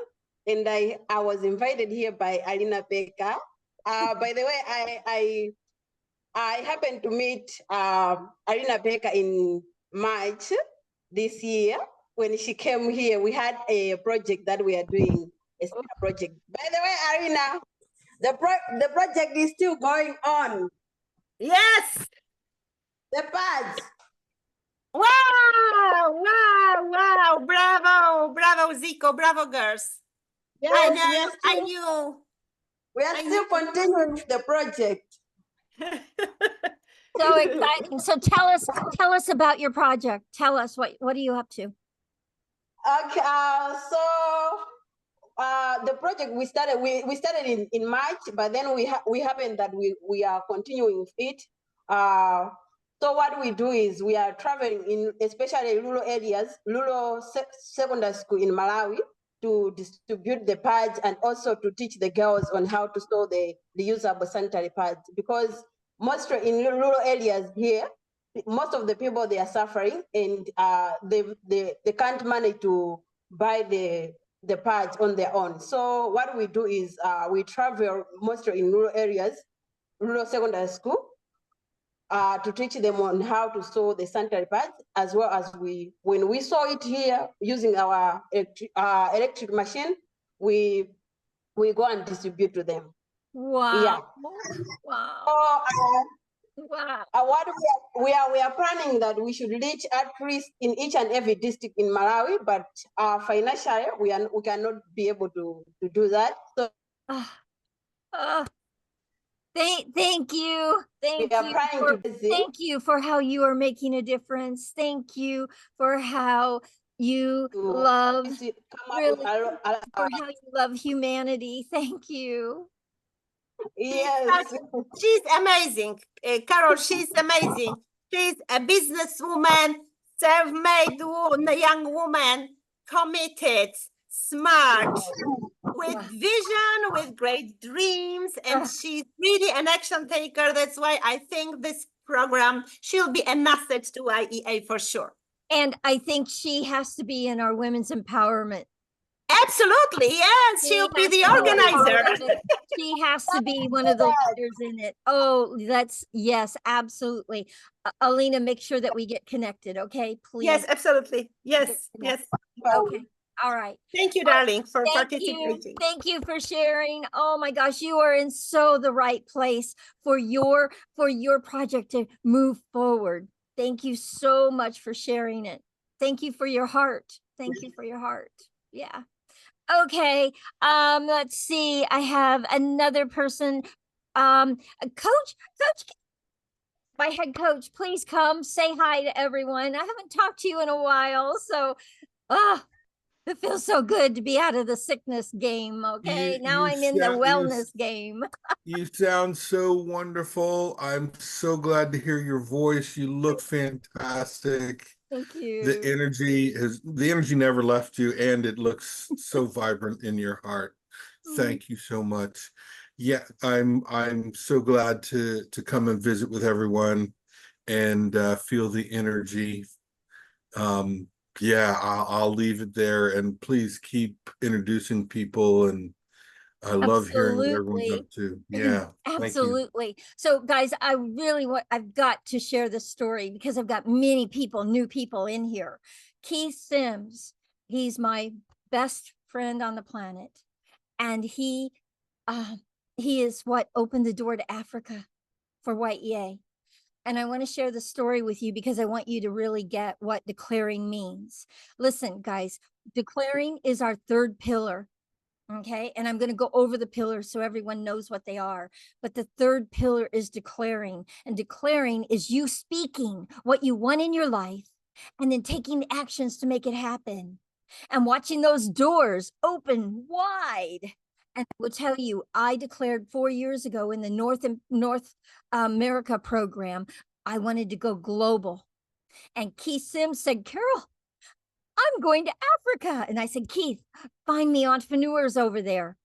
M: and I was invited here by Alina Baker. By the way, I happened to meet Alina Baker in March this year. When she came here, we had a project that we are doing, a project. By the way, Arina, the project is still going on.
B: Yes.
M: The pads.
B: Wow. Bravo, Zico, bravo, girls.
M: Yes,
B: I knew.
M: We are still continuing with the project.
A: So exciting. So tell us about your project. Tell us what are you up to?
M: Okay, so the project we started in March, but then we happened that we are continuing with it. So what we do is we are traveling in especially rural areas, rural secondary school in Malawi, to distribute the pads and also to teach the girls on how to store the usable sanitary pads, because mostly in rural areas here, most of the people, they are suffering, and they can't manage to buy the pads on their own. So what we do is we travel mostly in rural areas, rural secondary school, to teach them on how to sew the sanitary pads, as well as when we sew it here using our electric machine, we go and distribute to them.
A: Wow.
M: Yeah.
A: Wow.
M: So, what we are planning that we should reach at least in each and every district in Malawi, but financially we cannot be able to do that. So
A: thank you. Thank you for how you are making a difference. Thank you for how you love for how you love humanity. Thank you.
M: Yes.
B: She's amazing. Carol, she's amazing. She's a businesswoman, self-made young woman, committed, smart, with vision, with great dreams, and she's really an action taker. That's why I think this program, she'll be an asset to Y.E.A. for sure.
A: And I think she has to be in our women's empowerment.
B: Absolutely, yes. She'll be the organizer.
A: She has to be one of the leaders in it. Oh, yes, absolutely. Alina, make sure that we get connected, okay? Please.
B: Yes, absolutely. Yes, yes.
A: Okay. All right.
B: Thank you, darling, for participating.
A: Thank you for sharing. Oh my gosh, you are in so the right place for your project to move forward. Thank you so much for sharing it. Thank you for your heart. Thank you for your heart. Yeah. Okay. Let's see. I have another person. Coach, my head coach, please come say hi to everyone. I haven't talked to you in a while, so it feels so good to be out of the sickness game. Okay, now I'm in the wellness game.
N: You sound so wonderful. I'm so glad to hear your voice. You look fantastic.
A: Thank you.
N: The energy never left you, and it looks so vibrant in your heart. Thank you so much. Yeah, I'm so glad to come and visit with everyone and feel the energy. Yeah, I'll leave it there, and please keep introducing people, and I love hearing what everyone's up to. Yeah,
A: absolutely. So guys, I've got to share this story because I've got many people, new people in here. Keith Sims, he's my best friend on the planet, and he is what opened the door to Africa for Y.E.A. And I want to share the story with you because I want you to really get what declaring means. Listen, guys, declaring is our third pillar. Okay. And I'm going to go over the pillars so everyone knows what they are. But the third pillar is declaring. And declaring is you speaking what you want in your life and then taking actions to make it happen and watching those doors open wide. And I will tell you, I declared 4 years ago in the North America program, I wanted to go global. And Keith Sims said, Carol, I'm going to Africa. And I said, Keith, find me entrepreneurs over there.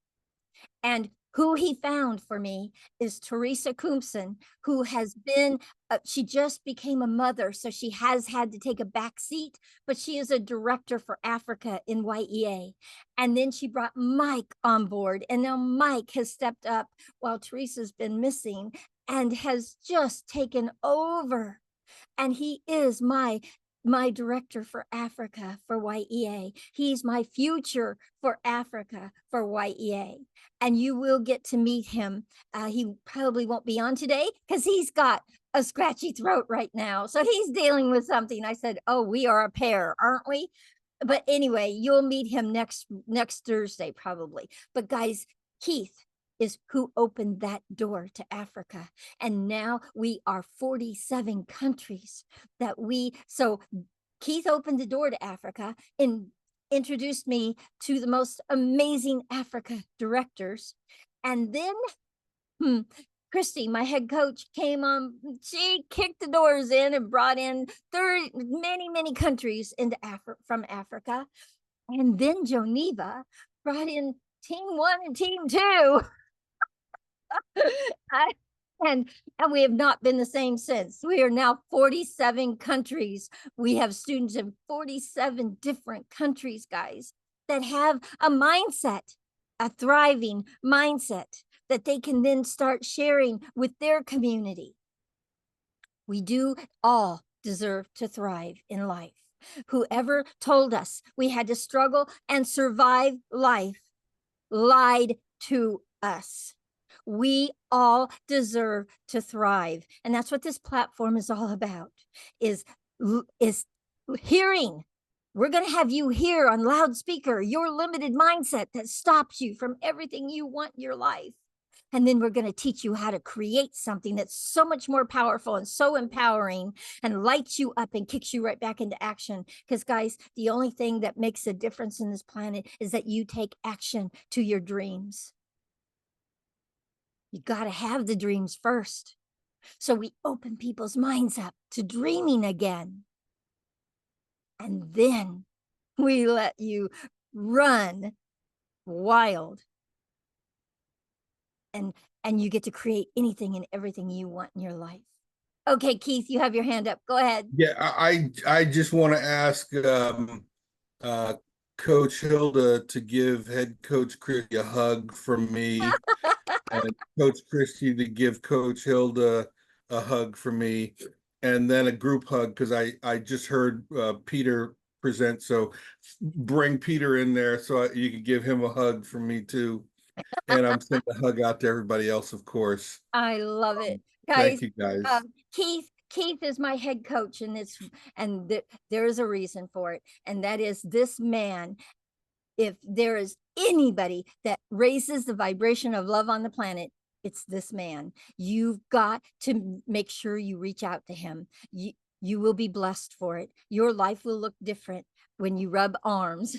A: And who he found for me is Teresa Kumpson, who has been, she just became a mother, so she has had to take a back seat, but she is a director for Africa in Y.E.A. And then she brought Mike on board, and now Mike has stepped up while Teresa's been missing and has just taken over. And he is my director for Africa for Y.E.A. He's my future for Africa for Y.E.A. And you will get to meet him. He probably won't be on today because he's got a scratchy throat right now. So he's dealing with something. I said, oh, we are a pair, aren't we? But anyway, you'll meet him next Thursday probably. But guys, Keith is who opened that door to Africa. And now we are 47 countries so Keith opened the door to Africa and introduced me to the most amazing Africa directors. And then Christy, my head coach, came on. She kicked the doors in and brought in many countries from Africa. And then Geneva brought in team 1 and team 2. And we have not been the same since. We are now 47 countries. We have students in 47 different countries, guys, that have a mindset, a thriving mindset that they can then start sharing with their community. We do all deserve to thrive in life. Whoever told us we had to struggle and survive life lied to us. We all deserve to thrive. And that's what this platform is all about, is hearing. We're going to have you hear on loudspeaker your limited mindset that stops you from everything you want in your life. And then we're going to teach you how to create something that's so much more powerful and so empowering and lights you up and kicks you right back into action. Because guys, the only thing that makes a difference in this planet is that you take action to your dreams. You got to have the dreams first. So we open people's minds up to dreaming again. And then we let you run wild. And you get to create anything and everything you want in your life. Okay, Keith, you have your hand up. Go ahead.
N: Yeah, I just want to ask Coach Hilda to give head coach Christy a hug from me, and Coach Christy to give Coach Hilda a hug from me, and then a group hug because I just heard Peter present, so bring Peter in there so you can give him a hug from me too. And I'm sending a hug out to everybody else, of course.
A: I love it, guys.
N: Thank you, guys.
A: Keith is my head coach, and there is a reason for it, and that is this man. If there is anybody that raises the vibration of love on the planet, it's this man. You've got to make sure you reach out to him. You will be blessed for it. Your life will look different when you rub arms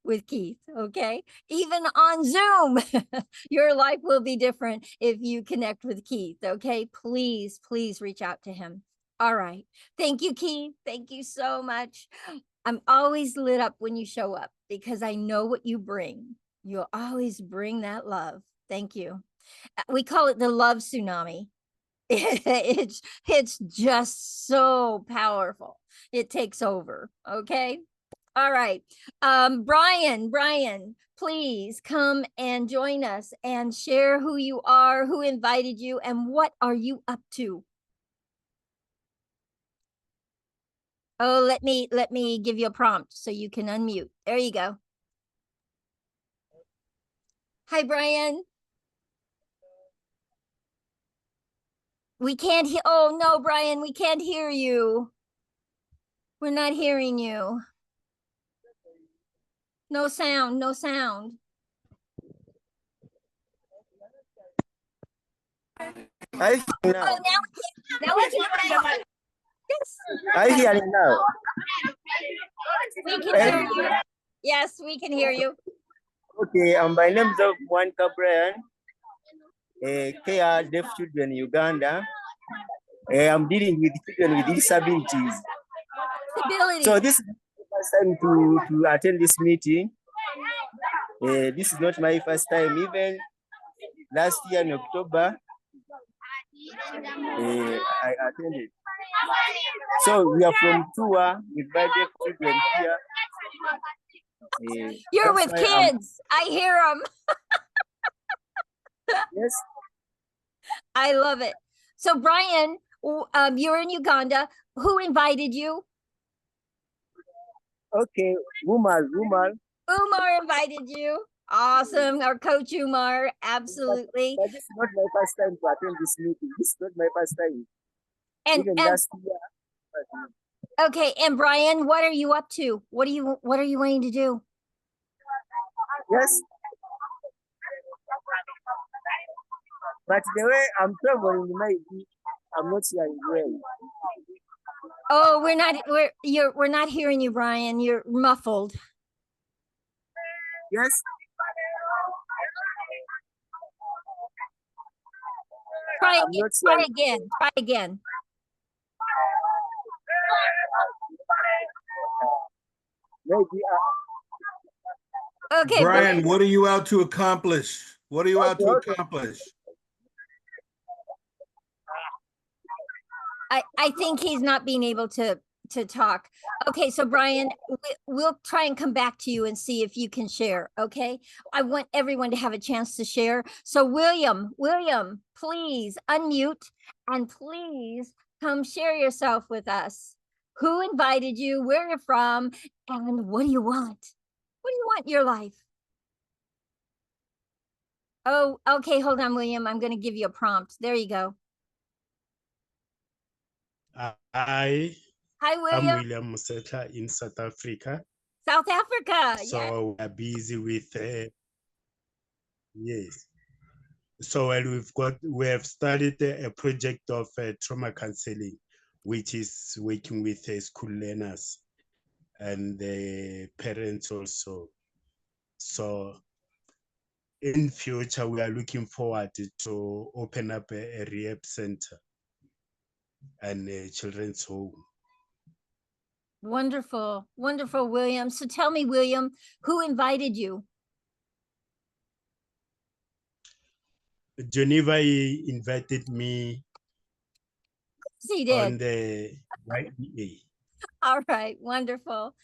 A: with Keith, okay? Even on Zoom, your life will be different if you connect with Keith, okay? Please, please reach out to him. All right. Thank you, Keith. Thank you so much. I'm always lit up when you show up because I know what you bring. You'll always bring that love. Thank you. We call it the love tsunami. It's just so powerful. It takes over. Okay. All right. Brian, please come and join us and share who you are, who invited you, and what are you up to? Oh, let me give you a prompt so you can unmute. There you go. Hi, Brian. We can't hear. Oh, no, Brian, we can't hear you. We're not hearing you. No sound, no sound.
O: I hear now.
A: Oh, now we can hear you. Yes.
O: I hear you now.
A: We can hear you. Yes, we can hear you.
O: Okay, my name is Monica Brian. Care deaf children in Uganda. I'm dealing with children with disabilities. So this is the first time to attend this meeting. This is not my first time. Even last year in October, I attended. So we are from tour with deaf children here.
A: You're with kids. I hear them.
O: Yes.
A: I love it. So Brian, you're in Uganda. Who invited you?
O: Okay, Umar.
A: Umar invited you. Awesome. Our coach Umar, absolutely.
O: But this is not my first time to attend this meeting. This is not my first time. Even last year.
A: Okay, and Brian, what are you up to? What are you wanting to do?
O: Yes. But the way I'm traveling, maybe I'm not hearing well.
A: Oh, we're not hearing you, Brian. You're muffled.
O: Yes.
A: Try again.
O: Maybe.
A: Okay,
N: Brian, what are you out to accomplish? What are you out to accomplish?
A: I think he's not being able to talk. Okay, so Brian, we'll try and come back to you and see if you can share, okay? I want everyone to have a chance to share. So William, please unmute and please come share yourself with us. Who invited you, where you're from, and what do you want? What do you want in your life? Oh, okay, hold on, William. I'm going to give you a prompt. There you go.
P: Hi,
A: William.
P: I'm William Museta in South Africa.
A: South Africa.
P: So we are busy with yes. So we have started a project of trauma counseling, which is working with school learners and the parents also. So in future, we are looking forward to open up a rehab center and a children's home.
A: Wonderful, William. So tell me, William, who invited you?
P: Geneva invited me
A: He did.
P: on the Y.E.A.
A: All right, wonderful.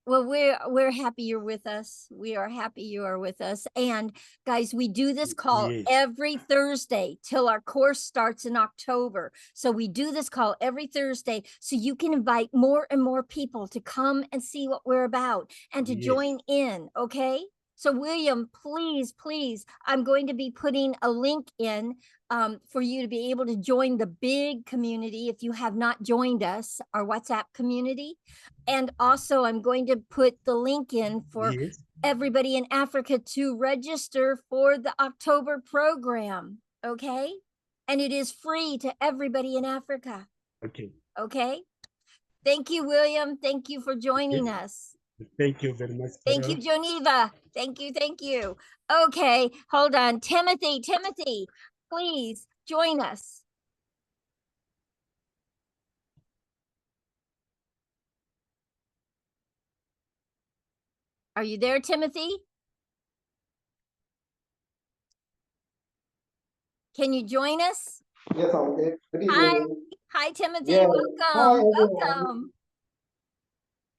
A: Well, we're happy you're with us. We are happy you are with us. And guys, we do this call every Thursday till our course starts in October. So we do this call every Thursday so you can invite more and more people to come and see what we're about and to join in, okay? So William, please, please, I'm going to be putting a link in for you to be able to join the big community if you have not joined us, our WhatsApp community. And also I'm going to put the link in for everybody in Africa to register for the October program, okay? And it is free to everybody in Africa.
P: Okay.
A: Okay? Thank you, William. Thank you for joining us.
P: Thank you very much.
A: Thank you, Geneva. Thank you, thank you. Okay, hold on. Timothy, please join us. Are you there, Timothy? Can you join us?
Q: Yes, I'm there.
A: Hi, Timothy.
Q: Yeah.
A: Welcome.
Q: Hi,
A: Welcome.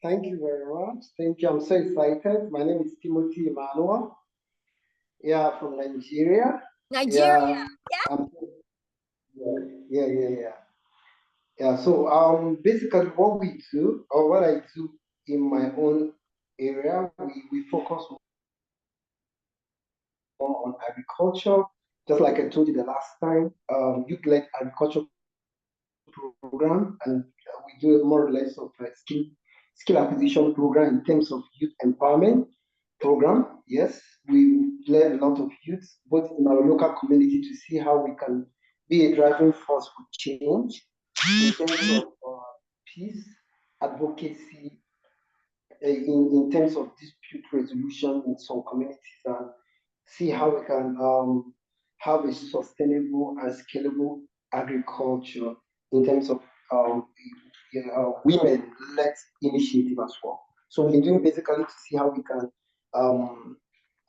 Q: Thank you very much. Thank you. I'm so excited. My name is Timothy Emmanuel. Yeah, from Nigeria.
A: Nigeria.
Q: Yeah. So basically what we do, or what I do in my own area, we focus more on agriculture. Just like I told you the last time, youth-led agriculture program, and we do more or less of a skill acquisition program in terms of youth empowerment program. Yes, we learn a lot of youth, both in our local community, to see how we can be a driving force for change in terms of peace, advocacy, in terms of dispute resolution in some communities, and see how we can have a sustainable and scalable agriculture in terms of women-led initiative as well. So we're doing basically to see how we can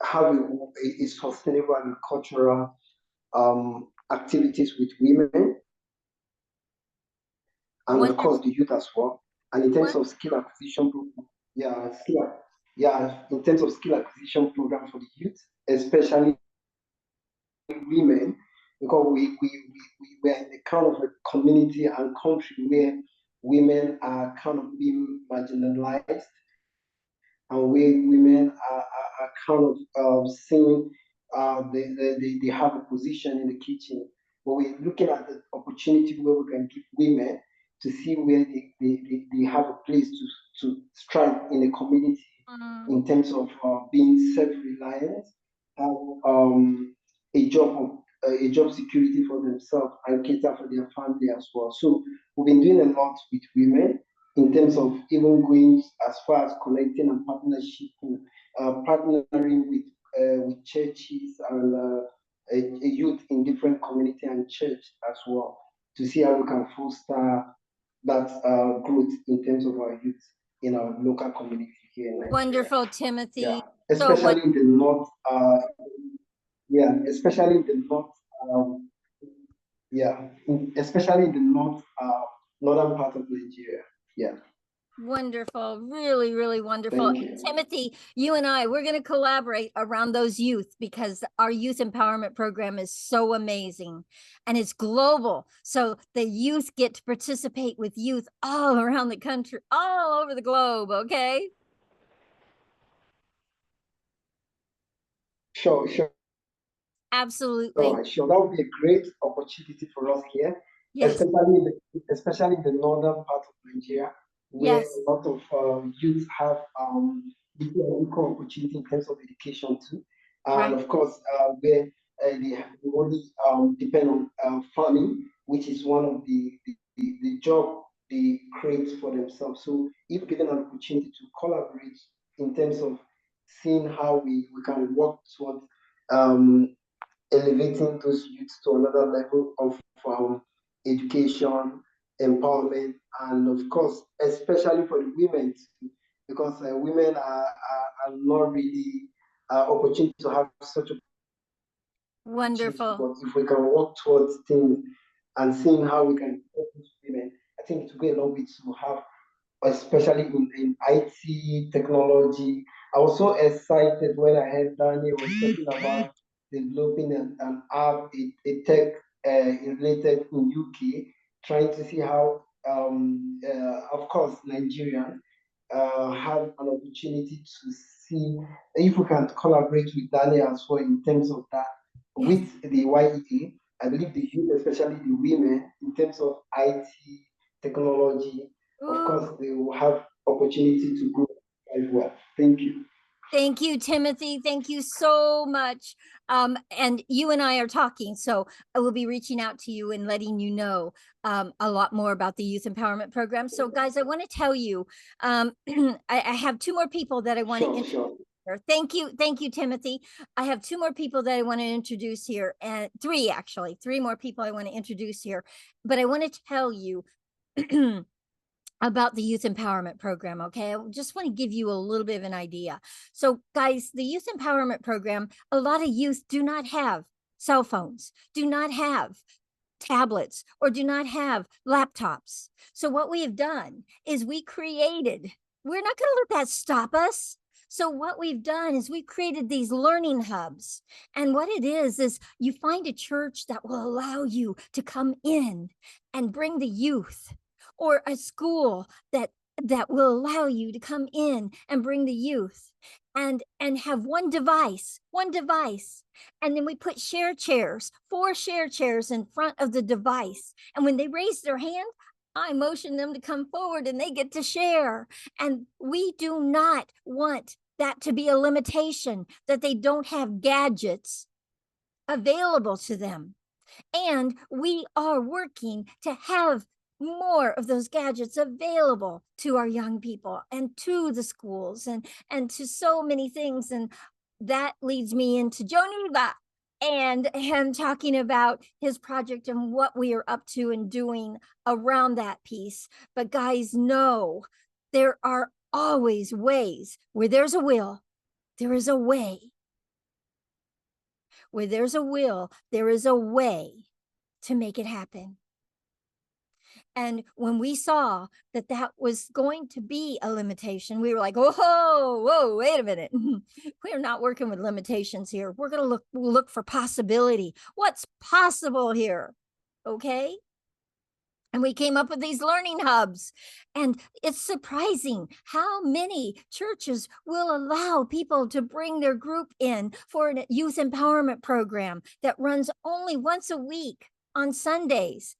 Q: have a sustainable agricultural activities with women, and of course the youth as well. And in terms of skill acquisition, in terms of skill acquisition program for the youth, especially women, because we're in the kind of a community and country where women are kind of being marginalized, and where women are kind of seeing they have a position in the kitchen. But we're looking at the opportunity where we can give women to see where they have a place to strive in the community in terms of being self-reliant, have a job security for themselves and cater for their family as well. So we've been doing a lot with women in terms of even going as far as connecting and partnering with churches and a youth in different community and church as well, to see how we can foster that growth in terms of our youth in our local community here in Nigeria.
A: Wonderful, Timothy.
Q: Yeah. Especially in the north, especially in the north, especially in the north, northern part of Nigeria. Yeah.
A: Wonderful. Really, really wonderful.
Q: Thank you.
A: Timothy, you and I, we're going to collaborate around those youth, because our youth empowerment program is so amazing and it's global. So the youth get to participate with youth all around the country, all over the globe. Okay.
Q: Sure.
A: Absolutely.
Q: Sure. That would be a great opportunity for us here,
A: yes.
Q: especially in the northern part of Nigeria, where a lot of youth have equal opportunity in terms of education too, and of course where they only depend on farming, which is one of the job they create for themselves. So if given an opportunity to collaborate in terms of seeing how we can work towards elevating those youths to another level of education, empowerment, and of course, especially for the women, because women are not really opportunity to have such a
A: wonderful.
Q: But if we can work towards things and seeing how we can help these women, I think it will go a long way to have especially in IT technology. I was so excited when I heard Daniel was talking about developing an app, a tech related in UK, trying to see how, of course, Nigerian have an opportunity to see if we can collaborate with Daniel as well in terms of that with the Y.E.A. I believe the youth, especially the women, in terms of IT technology, of course, they will have opportunity to grow as well. Thank you.
A: Thank you, Timothy. Thank you so much. And you and I are talking, so I will be reaching out to you and letting you know a lot more about the Youth Empowerment Program. So guys, I want to tell you, I have two more people that I want to introduce. Thank you, Timothy. I have two more people that I want to introduce here, and three more people I want to introduce here. But I want to tell you about the Youth Empowerment Program, okay? I just want to give you a little bit of an idea. So guys, the Youth Empowerment Program, a lot of youth do not have cell phones, do not have tablets, or do not have laptops. So what we have done is we're not going to let that stop us. So what we've done is we've created these learning hubs. And what it is you find a church that will allow you to come in and bring the youth, or a school that will allow you to come in and bring the youth and have one device. And then we put share chairs, 4 share chairs in front of the device. And when they raise their hand, I motion them to come forward and they get to share. And we do not want that to be a limitation, that they don't have gadgets available to them. And we are working to have more of those gadgets available to our young people and to the schools and to so many things. And that leads me into Joniva and him talking about his project and what we are up to and doing around that piece. But guys, know there are always ways. Where there's a will, there is a way. Where there's a will, there is a way to make it happen. And when we saw that that was going to be a limitation, we were like, whoa, wait a minute. We're not working with limitations here. We're going to look for possibility. What's possible here? Okay. And we came up with these learning hubs. And it's surprising how many churches will allow people to bring their group in for a youth empowerment program that runs only once a week on Sundays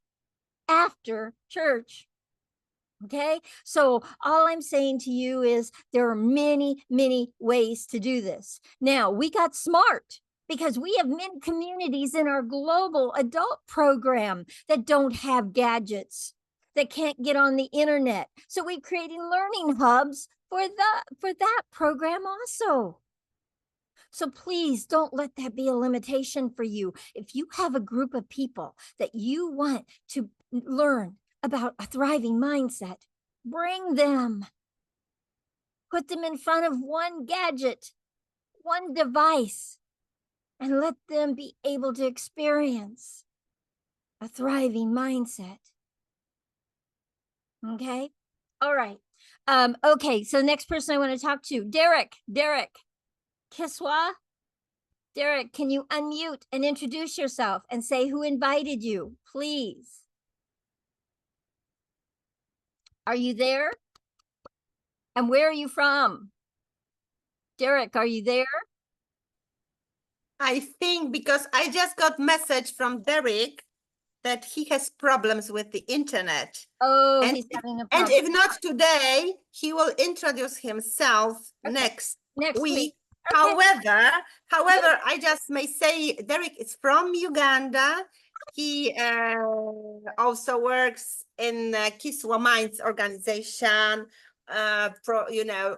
A: after church. Okay, so all I'm saying to you is there are many, many ways to do this. Now, we got smart because we have many communities in our global adult program that don't have gadgets, that can't get on the internet. So we're creating learning hubs for that program also. So please don't let that be a limitation for you. If you have a group of people that you want to learn about a thriving mindset, bring them. Put them in front of one gadget, one device, and let them be able to experience a thriving mindset. Okay? All right. Okay, so the next person I want to talk to, Derek Kiswa. Derek, can you unmute and introduce yourself and say who invited you, please? Are you there? And where are you from? Derek, are you there?
B: I think because I just got message from Derek that he has problems with the internet.
A: Oh,
B: and
A: he's having a
B: and
A: problem.
B: if not today, he will introduce himself next week.
A: Okay.
B: However, I just may say Derek is from Uganda. He also works in Kiswa Minds organization,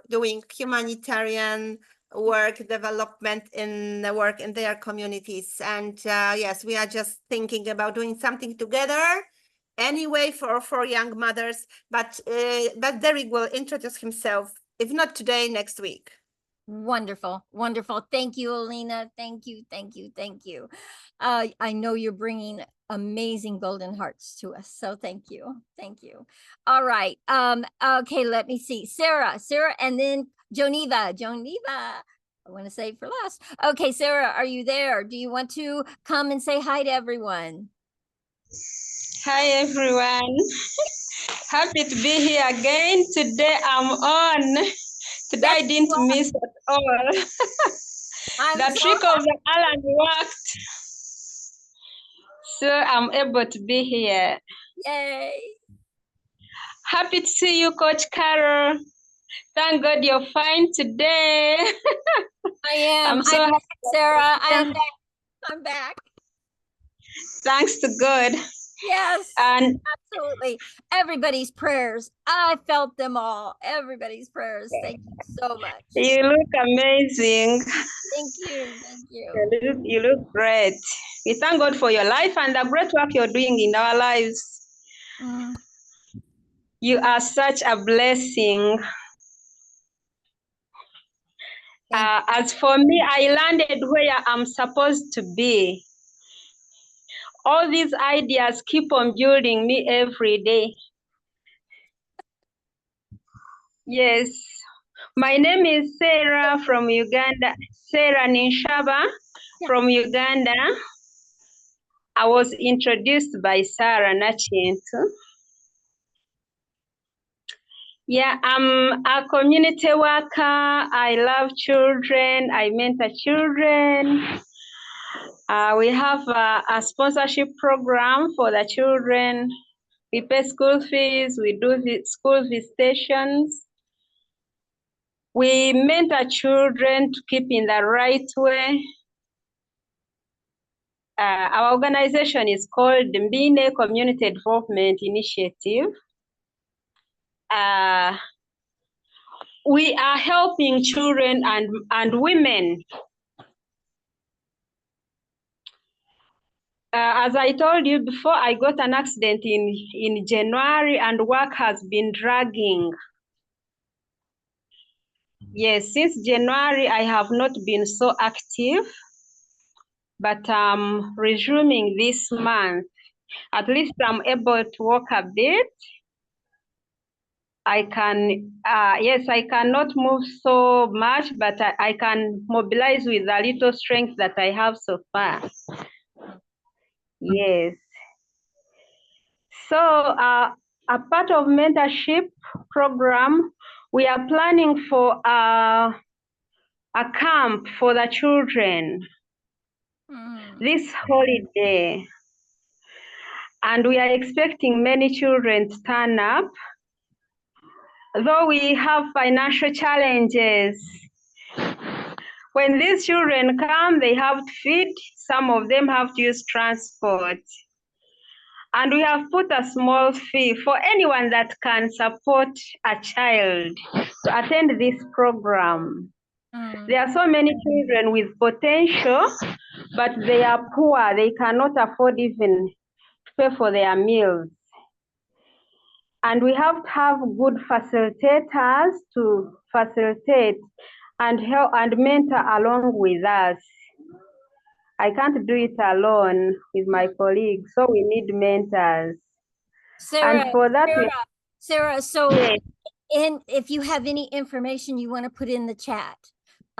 B: doing humanitarian work, development in the work in their communities. And yes, we are just thinking about doing something together anyway for young mothers. But Derek will introduce himself, if not today, next week.
A: Wonderful. Thank you, Alina. Thank you. I know you're bringing amazing golden hearts to us. So thank you. Thank you. All right. Okay, let me see. Sarah, and then Joniva. I want to save for last. Okay, Sarah, are you there? Do you want to come and say hi to everyone?
R: Hi, everyone. Happy to be here again. Today I'm on. Today I didn't miss at all. The trick of the Alan worked. So I'm able to be here.
A: Yay.
R: Happy to see you, Coach Carol. Thank God you're fine today.
A: I am.
R: I'm so happy.
A: Sarah, I'm back.
R: Thanks to God.
A: Yes,
R: and
A: absolutely. Everybody's prayers. I felt them all. Everybody's prayers. Thank you so much.
R: You look amazing.
A: Thank you. Thank you.
R: You look great. We thank God for your life and the great work you're doing in our lives. You are such a blessing. As for me, I landed where I'm supposed to be. All these ideas keep on building me every day. Yes. My name is Sarah from Uganda. Sarah Ninshaba from Uganda. I was introduced by Sarah Nachintu. Yeah, I'm a community worker. I love children. I mentor children. We have a sponsorship program for the children. We pay school fees. We do school visitations. We mentor children to keep in the right way. Our organization is called the Mbine Community Development Initiative. We are helping children and women. As I told you before, I got an accident in January and work has been dragging. Yes, since January, I have not been so active, but I'm resuming this month. At least I'm able to walk a bit. I can, yes, I cannot move so much, but I can mobilize with the little strength that I have so far. Yes. So a part of mentorship program, we are planning for a camp for the children this holiday. And we are expecting many children to turn up. Though we have financial challenges, when these children come, they have to feed. Some of them have to use transport. And we have put a small fee for anyone that can support a child to attend this program. There are so many children with potential, but they are poor. They cannot afford even to pay for their meals. And we have to have good facilitators to facilitate and help and mentor along with us. I can't do it alone with my colleagues, so we need mentors.
A: Sarah,
R: and for that,
A: Sarah, so if you have any information you want to put in the chat,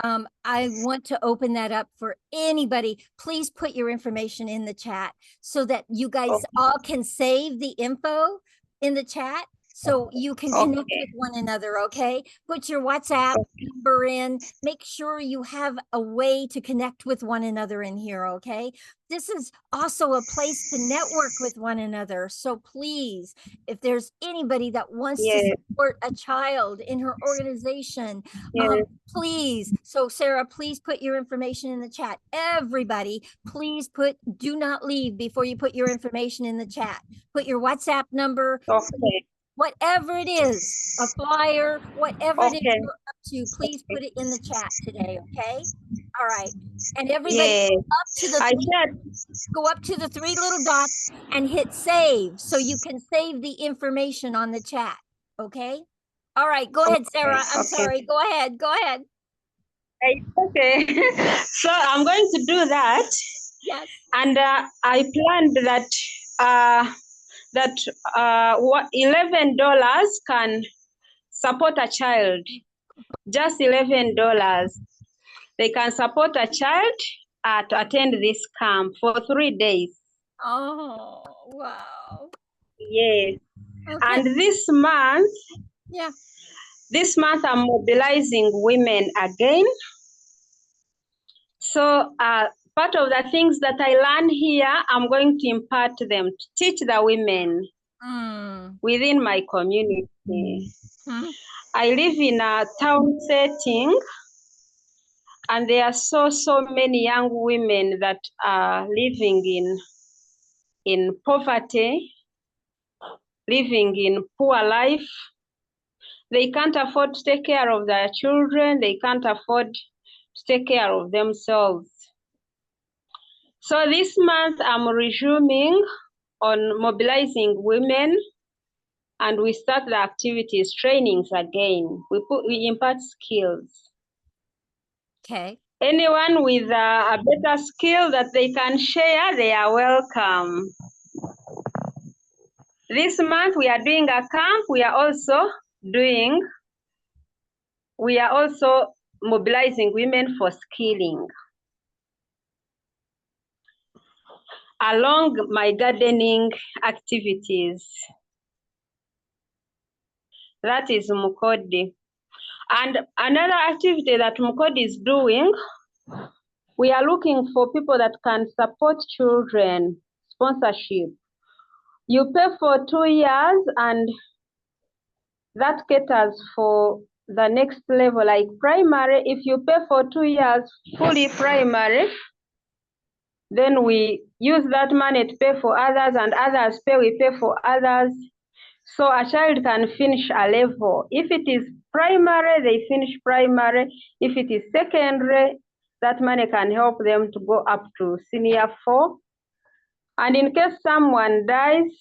A: I want to open that up for anybody. Please put your information in the chat so that you guys all can save the info in the chat so you can connect with one another, okay? Put your WhatsApp number in. Make sure you have a way to connect with one another in here, okay? This is also a place to network with one another. So please, if there's anybody that wants to support a child in her organization, please. So Sarah, please put your information in the chat. Everybody, please do not leave before you put your information in the chat. Put your WhatsApp number, whatever it is, a flyer, whatever it is you're up to, please put it in the chat today, okay? All right. And everybody go up to the three little dots and hit save so you can save the information on the chat, okay? All right, go ahead, Sarah. I'm sorry. Go ahead.
R: Okay. So I'm going to do that.
A: Yes.
R: And I planned that $11 can support a child. Just $11. They can support a child to attend this camp for 3 days.
A: Oh, wow.
R: Yes.
A: Okay.
R: And this month,
A: yeah,
R: I'm mobilizing women again. So part of the things that I learn here, I'm going to impart them, to teach the women within my community. I live in a town setting, and there are so many young women that are living in poverty, living in poor life. They can't afford to take care of their children. They can't afford to take care of themselves. So this month I'm resuming on mobilizing women, and we start the activities, trainings again. We impart skills.
A: Okay.
R: Anyone with a better skill that they can share, they are welcome. This month we are doing a camp. We are also mobilizing women for skilling. Along my gardening activities. That is Mukodi. And another activity that Mukodi is doing, we are looking for people that can support children, sponsorship. You pay for 2 years, and that caters for the next level, like primary. If you pay for 2 years, fully primary, then we use that money to pay for others, and others we pay for others. So a child can finish a level. If it is primary, they finish primary. If it is secondary, that money can help them to go up to senior 4. And in case someone dies,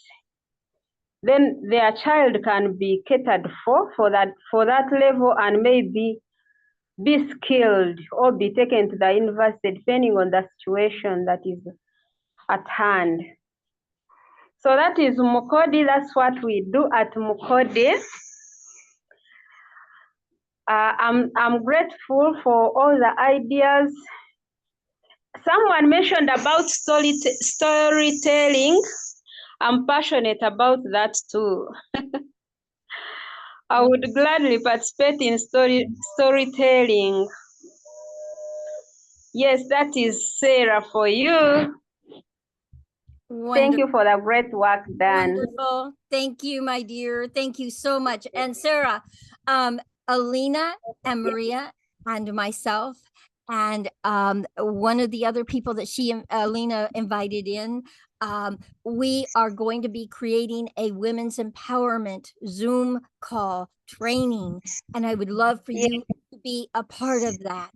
R: then their child can be catered for that level, and maybe be skilled or be taken to the university, depending on the situation that is at hand. So that is Mukodi. That's what we do at Mukodi. I'm grateful for all the ideas. Someone mentioned about storytelling. I'm passionate about that too. I would gladly participate in storytelling. Yes, that is Sarah for you.
A: Wonderful.
R: Thank you for the great work done.
A: Wonderful. Thank you, my dear. Thank you so much. And Sarah, Alina and Maria and myself and one of the other people that Alina invited in, we are going to be creating a women's empowerment Zoom call training, and I would love for you to be a part of that.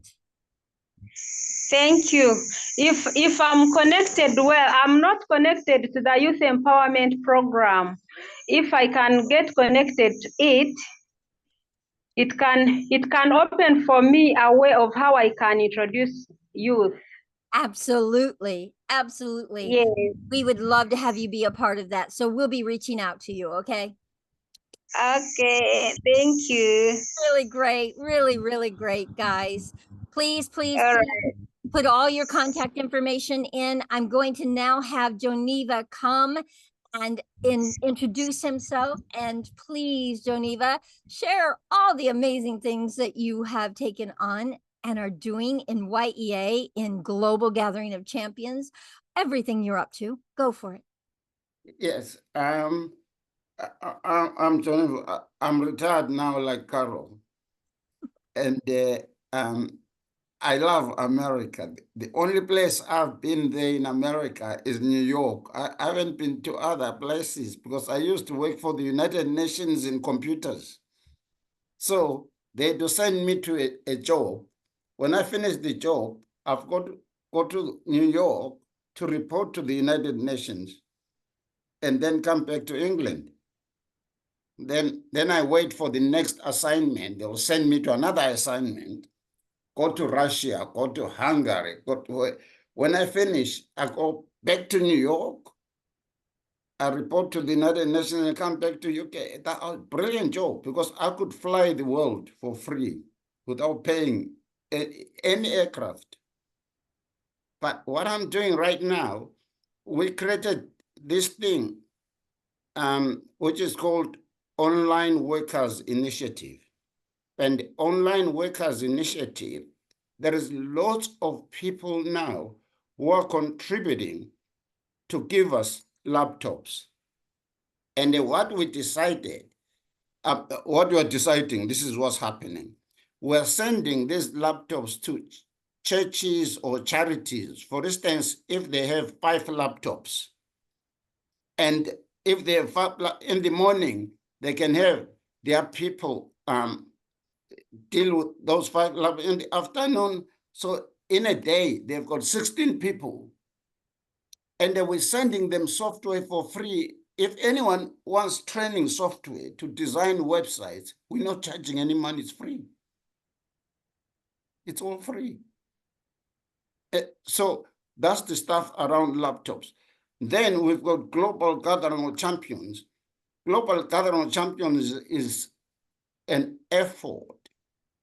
R: Thank you. If I'm connected well, I'm not connected to the youth empowerment program. If I can get connected to it can open for me a way of how I can introduce youth.
A: Absolutely. Absolutely.
R: Yes.
A: We would love to have you be a part of that. So we'll be reaching out to you. Okay.
R: Okay. Thank you.
A: Really great. Really, really great, guys. Please, please,
R: All
A: please
R: right.
A: put all your contact information in. I'm going to now have Joniva come and introduce himself. And please, Joniva, share all the amazing things that you have taken on and are doing in Y.E.A. in Global Gathering of Champions. Everything you're up to. Go for it.
D: Yes. I'm Johnny. I'm retired now, like Carol, and I love America. The only place I've been there in America is New York. I haven't been to other places because I used to work for the United Nations in computers. So they had to send me to a job. When I finish the job, I've got to go to New York to report to the United Nations and then come back to England. Then I wait for the next assignment. They'll send me to another assignment, go to Russia, go to Hungary, go to When I finish, I go back to New York. I report to the United Nations and come back to UK. That was a brilliant job because I could fly the world for free without paying any aircraft. But what I'm doing right now, we created this thing, which is called Online Workers Initiative. And the Online Workers Initiative, there is lots of people now who are contributing to give us laptops. And what we decided, what we are deciding, this is what's happening. We're sending these laptops to churches or charities. For instance, if they have 5 laptops, and if they have 5 in the morning, they can have their people deal with those 5 laptops in the afternoon. So in a day, they've got 16 people. And we're sending them software for free. If anyone wants training software to design websites, we're not charging any money, it's free. It's all free. So that's the stuff around laptops. Then we've got Global Gathering of Champions. Global Gathering of Champions is an effort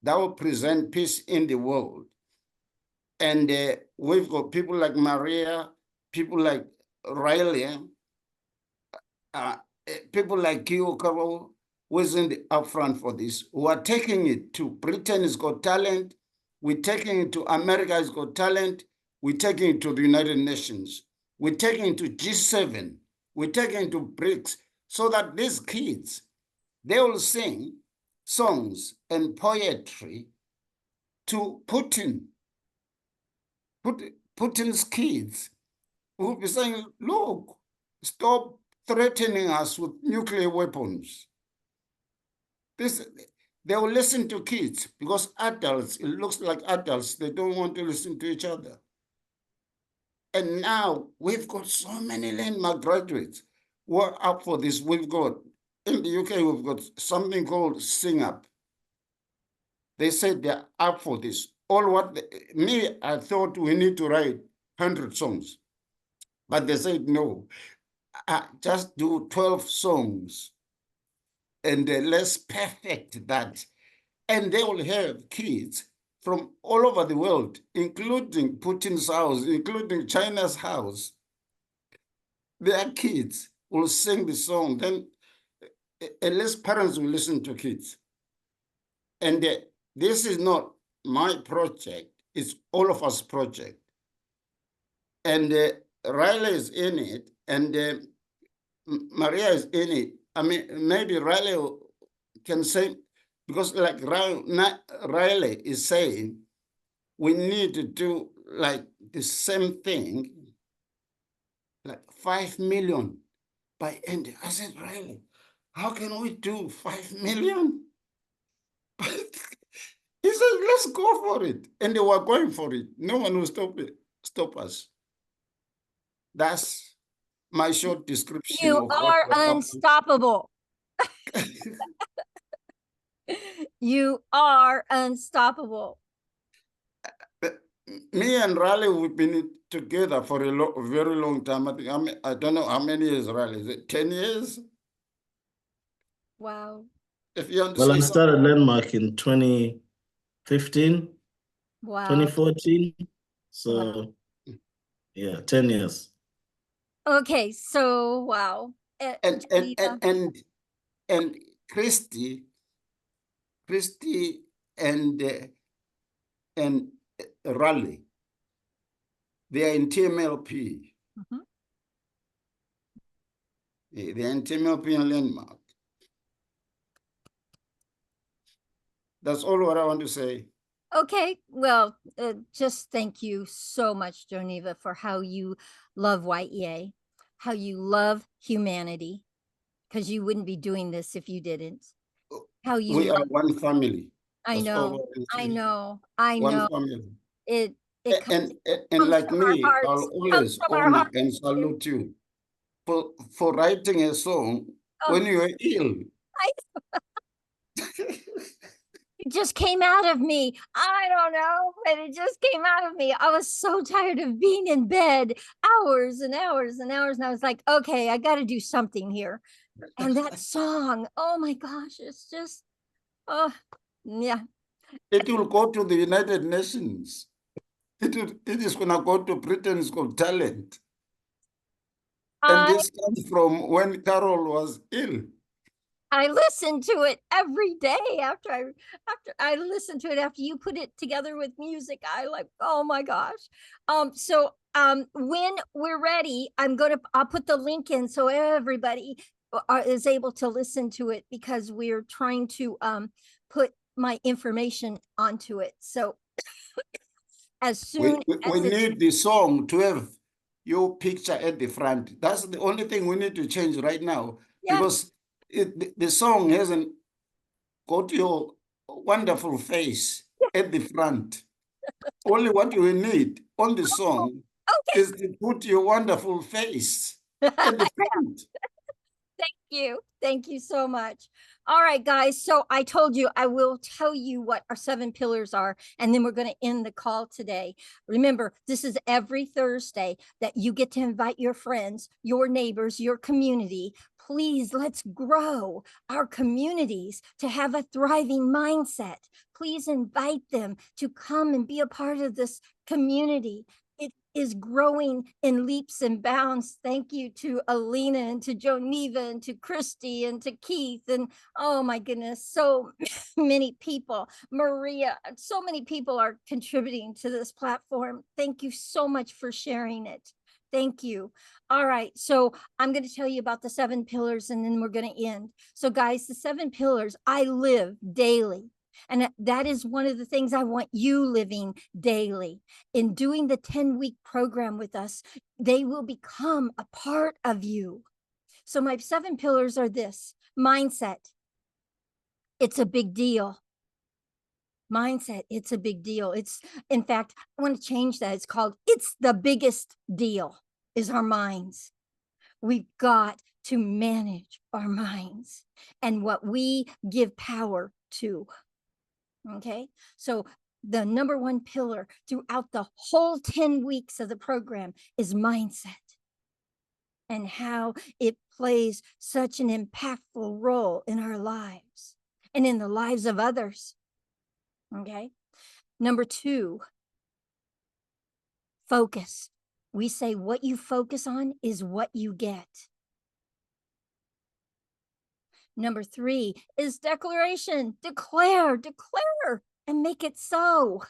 D: that will present peace in the world. And we've got people like Maria, people like Riley, people like Kiyokaro, who is in the upfront for this, who are taking it to Britain's Got Talent, we're taking it to America's Got Talent, we're taking it to the United Nations, we're taking it to G7, we're taking it to BRICS, so that these kids, they will sing songs and poetry to Putin. Putin's kids will be saying, look, stop threatening us with nuclear weapons. They will listen to kids because adults, it looks like adults, they don't want to listen to each other. And now we've got so many landmark graduates who are up for this. We've got, in the UK, we've got something called Sing Up. They said they're up for this. I thought we need to write 100 songs. But they said, no, just do 12 songs and let's perfect that. And they will have kids from all over the world, including Putin's house, including China's house. Their kids will sing the song. Then at least parents will listen to kids. And this is not my project. It's all of us project. And Riley is in it, and Maria is in it. I mean, maybe Riley can say, because like Riley is saying, we need to do like the same thing, like 5 million by end. I said, Riley, how can we do 5 million? He said, let's go for it. And they were going for it. No one will stop us. That's my short description.
A: You are unstoppable. You are unstoppable.
D: Me and Riley, we've been together for a very long time. I don't know how many years, Riley. Is it 10 years?
A: Wow.
D: If you
C: Well, I started Landmark in 2015,
A: wow.
C: 2014. So, wow. Yeah, 10 years.
A: Okay, so wow.
D: And Christy and Raleigh, they are in TMLP.
A: Mm-hmm.
D: They are in TMLP and Landmark. That's all what I want to say.
A: Okay, well, just thank you so much, Joniva, for how you love Y.E.A., how you love humanity, because you wouldn't be doing this if you didn't. How you
D: we are one family.
A: I know.
D: One family.
A: It
D: and like me, I'll always honor and salute you for writing a song when you were ill.
A: It just came out of me. I don't know, but it just came out of me. I was so tired of being in bed hours and hours and hours. And I was like, okay, I got to do something here. And that song, oh my gosh, it's just, oh, yeah.
D: It will go to the United Nations. It is going to go to Britain's Got Talent. And this comes from when Carol was ill.
A: I listened to it every day after I listened to it after you put it together with music. I like, oh my gosh. So when we're ready, I'll put the link in so everybody is able to listen to it, because we're trying to put my information onto it. So as soon
D: we need the song to have your picture at the front. That's the only thing we need to change right now, because the song hasn't got your wonderful face at the front. Only what we need on the song is to put your wonderful face at the front.
A: Thank you so much. All right, guys. So I told you I will tell you what our 7 pillars are, and then we're going to end the call today. Remember, this is every Thursday that you get to invite your friends, your neighbors, your community. Please, let's grow our communities to have a thriving mindset. Please invite them to come and be a part of this community. It is growing in leaps and bounds. Thank you to Alina and to Joneva and to Christy and to Keith. And oh my goodness, so many people, Maria, so many people are contributing to this platform. Thank you so much for sharing it. Thank you. All right. So I'm going to tell you about the 7 pillars, and then we're going to end. So guys, the 7 pillars I live daily. And that is one of the things I want you living daily. In doing the 10-week program with us, they will become a part of you. So my 7 pillars are this: mindset. It's a big deal. Mindset, it's a big deal. It's, in fact, I want to change that. It's called, it's the biggest deal, is our minds. We've got to manage our minds and what we give power to. Okay, so the number 1 pillar throughout the whole 10 weeks of the program is mindset, and how it plays such an impactful role in our lives and in the lives of others. Okay, number 2, focus. We say what you focus on is what you get. Number 3 is declaration. Declare, and make it so.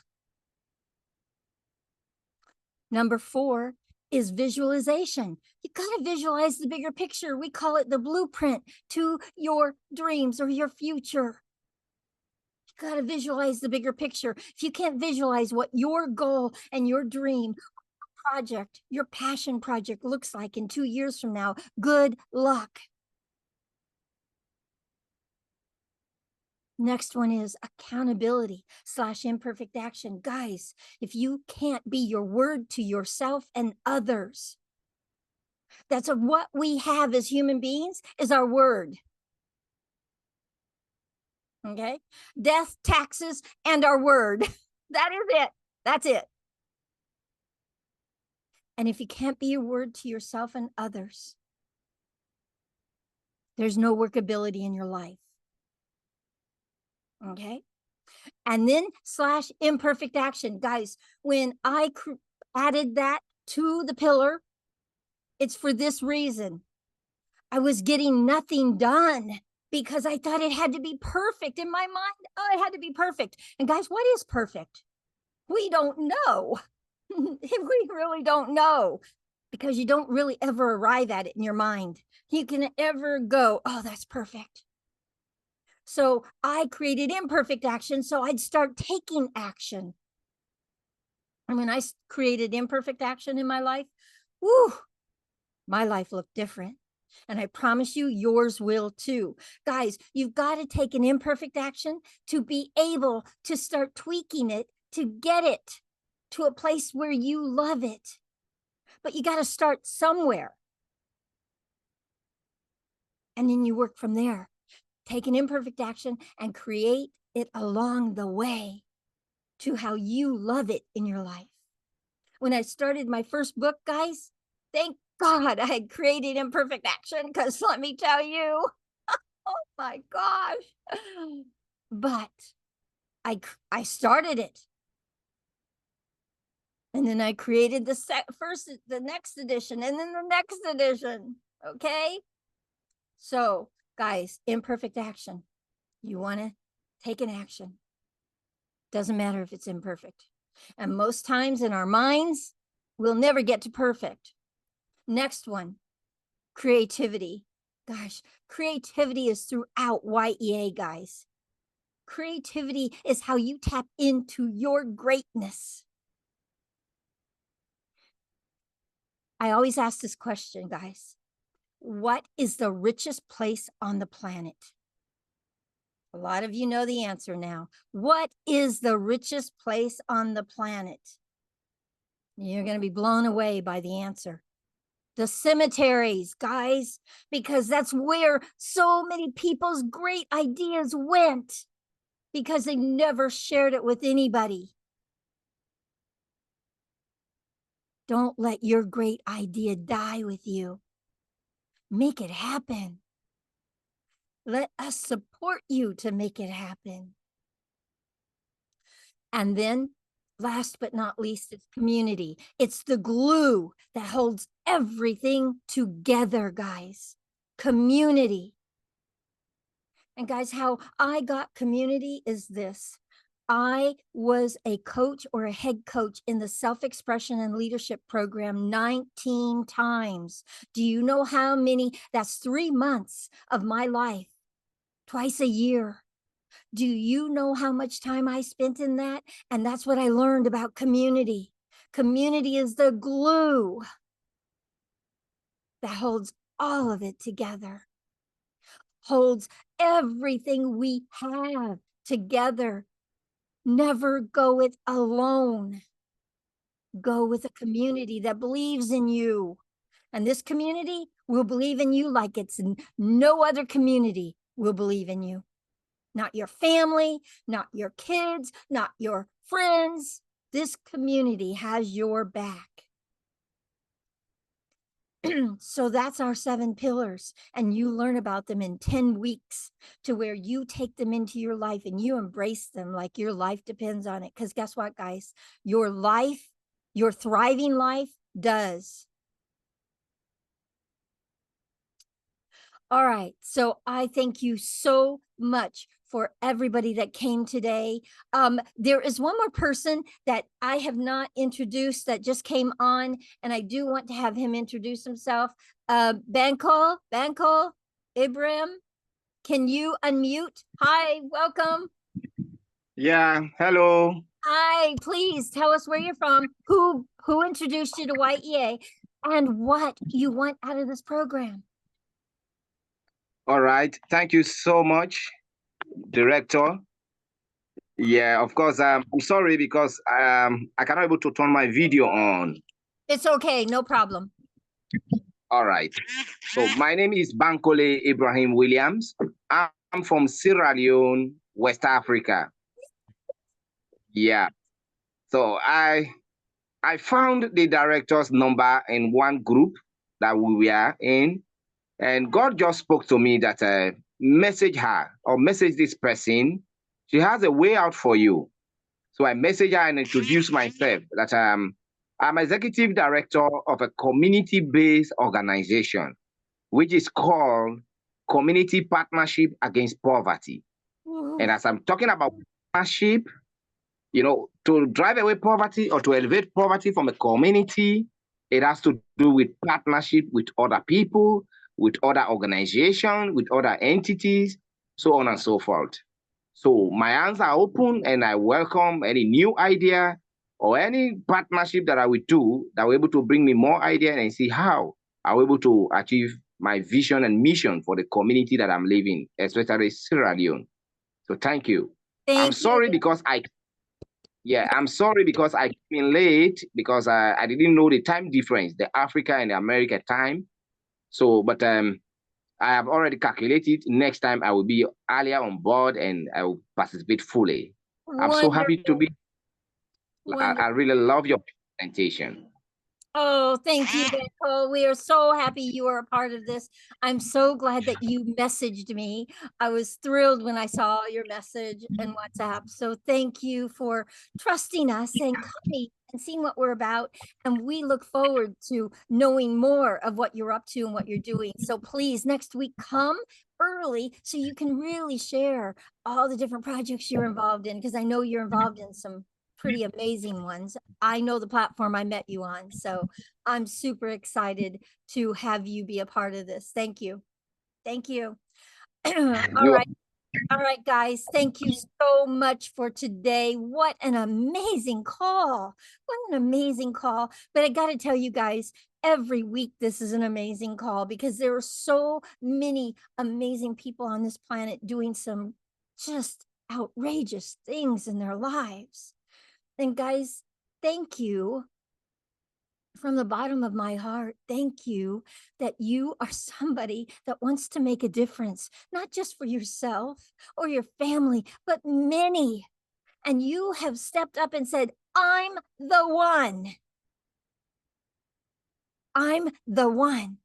A: Number 4 is visualization. You got to visualize the bigger picture. We call it the blueprint to your dreams or your future. You got to visualize the bigger picture. If you can't visualize what your goal and your dream project, your passion project looks like in 2 years from now, good luck. Next one is accountability / imperfect action. Guys, if you can't be your word to yourself and others, that's what we have as human beings, is our word. Okay? Death, taxes, and our word. That is it. That's it. And if you can't be your word to yourself and others, there's no workability in your life. Okay? And then / imperfect action. Guys, when I added that to the pillar, it's for this reason. I was getting nothing done because I thought it had to be perfect in my mind. Oh, it had to be perfect. And guys, what is perfect? We don't know. We really don't know, because you don't really ever arrive at it in your mind. You can ever go, oh, that's perfect. So I created imperfect action so I'd start taking action. And when I created imperfect action in my life, whoo, my life looked different. And I promise you, yours will too. Guys, you've got to take an imperfect action to be able to start tweaking it, to get it to a place where you love it. But you got to start somewhere. And then you work from there. Take an imperfect action and create it along the way to how you love it in your life. When I started my first book, guys, thank God I had created Imperfect Action, because let me tell you, oh my gosh. But I started it. And then I created the next edition, and then the next edition. Okay. So guys, Imperfect Action. You want to take an action. Doesn't matter if it's imperfect. And most times in our minds, we'll never get to perfect. Next one, creativity. Gosh, creativity is throughout Y.E.A., guys. Creativity is how you tap into your greatness. I always ask this question, guys. What is the richest place on the planet? A lot of you know the answer now. What is the richest place on the planet? You're going to be blown away by the answer. The cemeteries, guys, because that's where so many people's great ideas went, because they never shared it with anybody. Don't let your great idea die with you. Make it happen. Let us support you to make it happen. And then, last but not least, it's community. It's the glue that holds everything together, guys. Community. And guys, how I got community is this. I was a coach or a head coach in the self-expression and leadership program 19 times. Do you know how many? That's 3 months of my life, twice a year. Do you know how much time I spent in that? And that's what I learned about community. Community is the glue that holds all of it together, holds everything we have together. Never go it alone. Go with a community that believes in you. And this community will believe in you like it's no other community will believe in you. Not your family, not your kids, not your friends. This community has your back. So that's our 7 pillars. And you learn about them in 10 weeks to where you take them into your life and you embrace them like your life depends on it. Because guess what, guys? Your life, your thriving life does. All right. So I thank you so much for everybody that came today. There is one more person that I have not introduced that just came on, and I do want to have him introduce himself. Bankol Ibrahim, can you unmute? Hi, welcome.
S: Yeah, hello.
A: Hi, please tell us where you're from, who introduced you to Y.E.A., and what you want out of this program.
S: All right. Thank you so much, Director. Yeah, of course. I'm sorry because I cannot able to turn my video on.
A: It's okay. No problem.
S: All right. So my name is Bankole Ibrahim Williams. I'm from Sierra Leone, West Africa. Yeah. So I found the director's number in one group that we were in. And God just spoke to me that message her or message this person. She has a way out for you. So I message her and introduce myself that I'm executive director of a community-based organization, which is called Community Partnership Against Poverty. Ooh. And as I'm talking about partnership, you know, to drive away poverty or to elevate poverty from a community, it has to do with partnership with other people, with other organizations, with other entities, so on and so forth. So my hands are open and I welcome any new idea or any partnership that I will do that will be able to bring me more idea and see how I will be able to achieve my vision and mission for the community that I'm living, especially Sierra Leone. So thank you. I'm sorry because I'm sorry because I came in late because I didn't know the time difference, the Africa and the America time. So, but I have already calculated. Next time I will be earlier on board and I will participate fully. I'm so happy to be. I really love your presentation.
A: Oh, thank you, Banko. We are so happy you are a part of this. I'm so glad that you messaged me. I was thrilled when I saw your message in WhatsApp. So thank you for trusting us and coming and seeing what we're about. And we look forward to knowing more of what you're up to and what you're doing. So please, next week, come early so you can really share all the different projects you're involved in, because I know you're involved in some pretty amazing ones. I know the platform I met you on, so I'm super excited to have you be a part of this. Thank you. Thank you. All right, guys. Thank you so much for today. What an amazing call. What an amazing call. But I got to tell you guys, every week this is an amazing call because there are so many amazing people on this planet doing some just outrageous things in their lives. And guys, thank you from the bottom of my heart. Thank you that you are somebody that wants to make a difference, not just for yourself or your family, but many. And you have stepped up and said, I'm the one. I'm the one.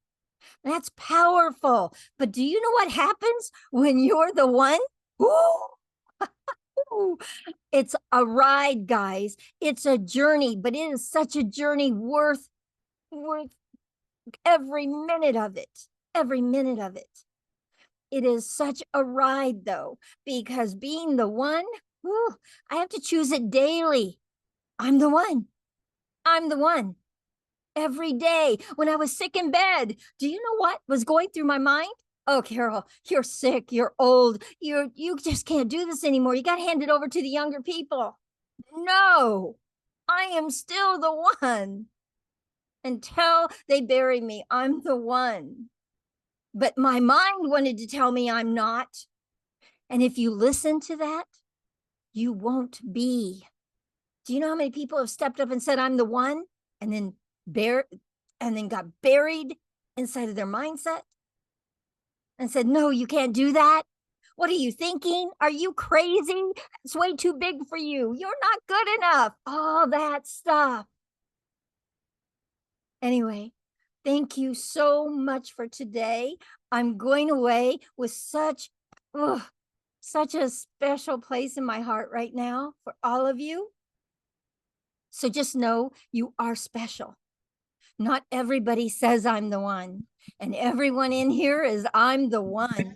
A: That's powerful. But do you know what happens when you're the one? Ooh. It's a ride, guys. It's a journey, but it is such a journey worth every minute of it. Every minute of it. It is such a ride, though, because being the one, I have to choose it daily. I'm the one. I'm the one. Every day when I was sick in bed, do you know what was going through my mind? Oh, Carol, you're sick, you're old, you just can't do this anymore. You got to hand it over to the younger people. No, I am still the one. Until they bury me, I'm the one. But my mind wanted to tell me I'm not. And if you listen to that, you won't be. Do you know how many people have stepped up and said, I'm the one, and then got buried inside of their mindset and said, no, you can't do that. What are you thinking? Are you crazy? It's way too big for you. You're not good enough. All that stuff. Anyway, thank you so much for today. I'm going away with such a special place in my heart right now for all of you. So just know you are special. Not everybody says I'm the one, and everyone in here is I'm the one.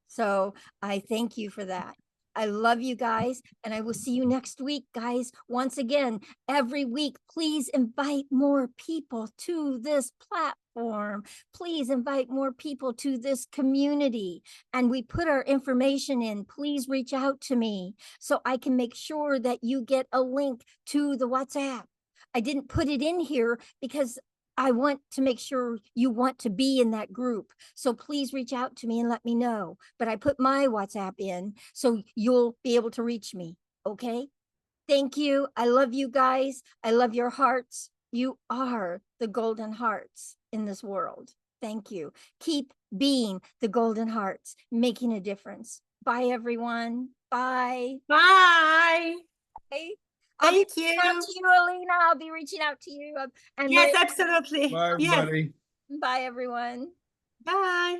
A: So I thank you for that. I love you guys, and I will see you next week, guys. Once again, every week, please invite more people to this platform. Please invite more people to this community. And we put our information in. Please reach out to me so I can make sure that you get a link to the WhatsApp. I didn't put it in here because I want to make sure you want to be in that group. So please reach out to me and let me know. But I put my WhatsApp in so you'll be able to reach me. Okay? Thank you. I love you guys. I love your hearts. You are the golden hearts in this world. Thank you. Keep being the golden hearts, making a difference. Bye, everyone. Bye.
B: Bye.
A: Bye.
B: Thank you.
A: Out to you, Alina. I'll be reaching out to you. And
B: yes, absolutely.
N: Bye, everybody.
A: Yes. Bye, everyone.
B: Bye.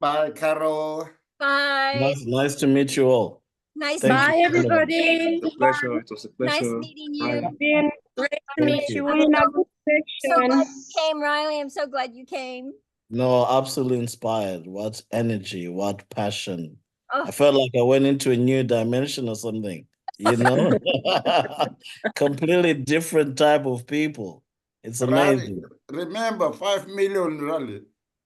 D: Bye, Carol.
A: Bye.
C: Nice to meet you all.
A: Nice.
C: Thank
G: Bye,
C: you.
G: everybody.
C: It was a pleasure. It was a pleasure.
A: Nice meeting you.
G: It's been great to
C: Thank
G: meet
C: you.
G: you in a good
A: So glad
G: section.
A: you came, Riley. I'm so glad you came.
C: No, absolutely inspired. What energy, what passion.
A: Oh.
C: I felt like I went into a new dimension or something, you know? Completely different type of people. It's amazing.
D: Rally. Remember, 5 million rally.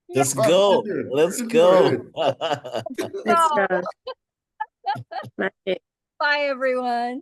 C: Let's
D: 5
C: go.
D: million.
C: Let's
D: In
C: go.
D: your head.
G: Let's go.
A: Bye, everyone.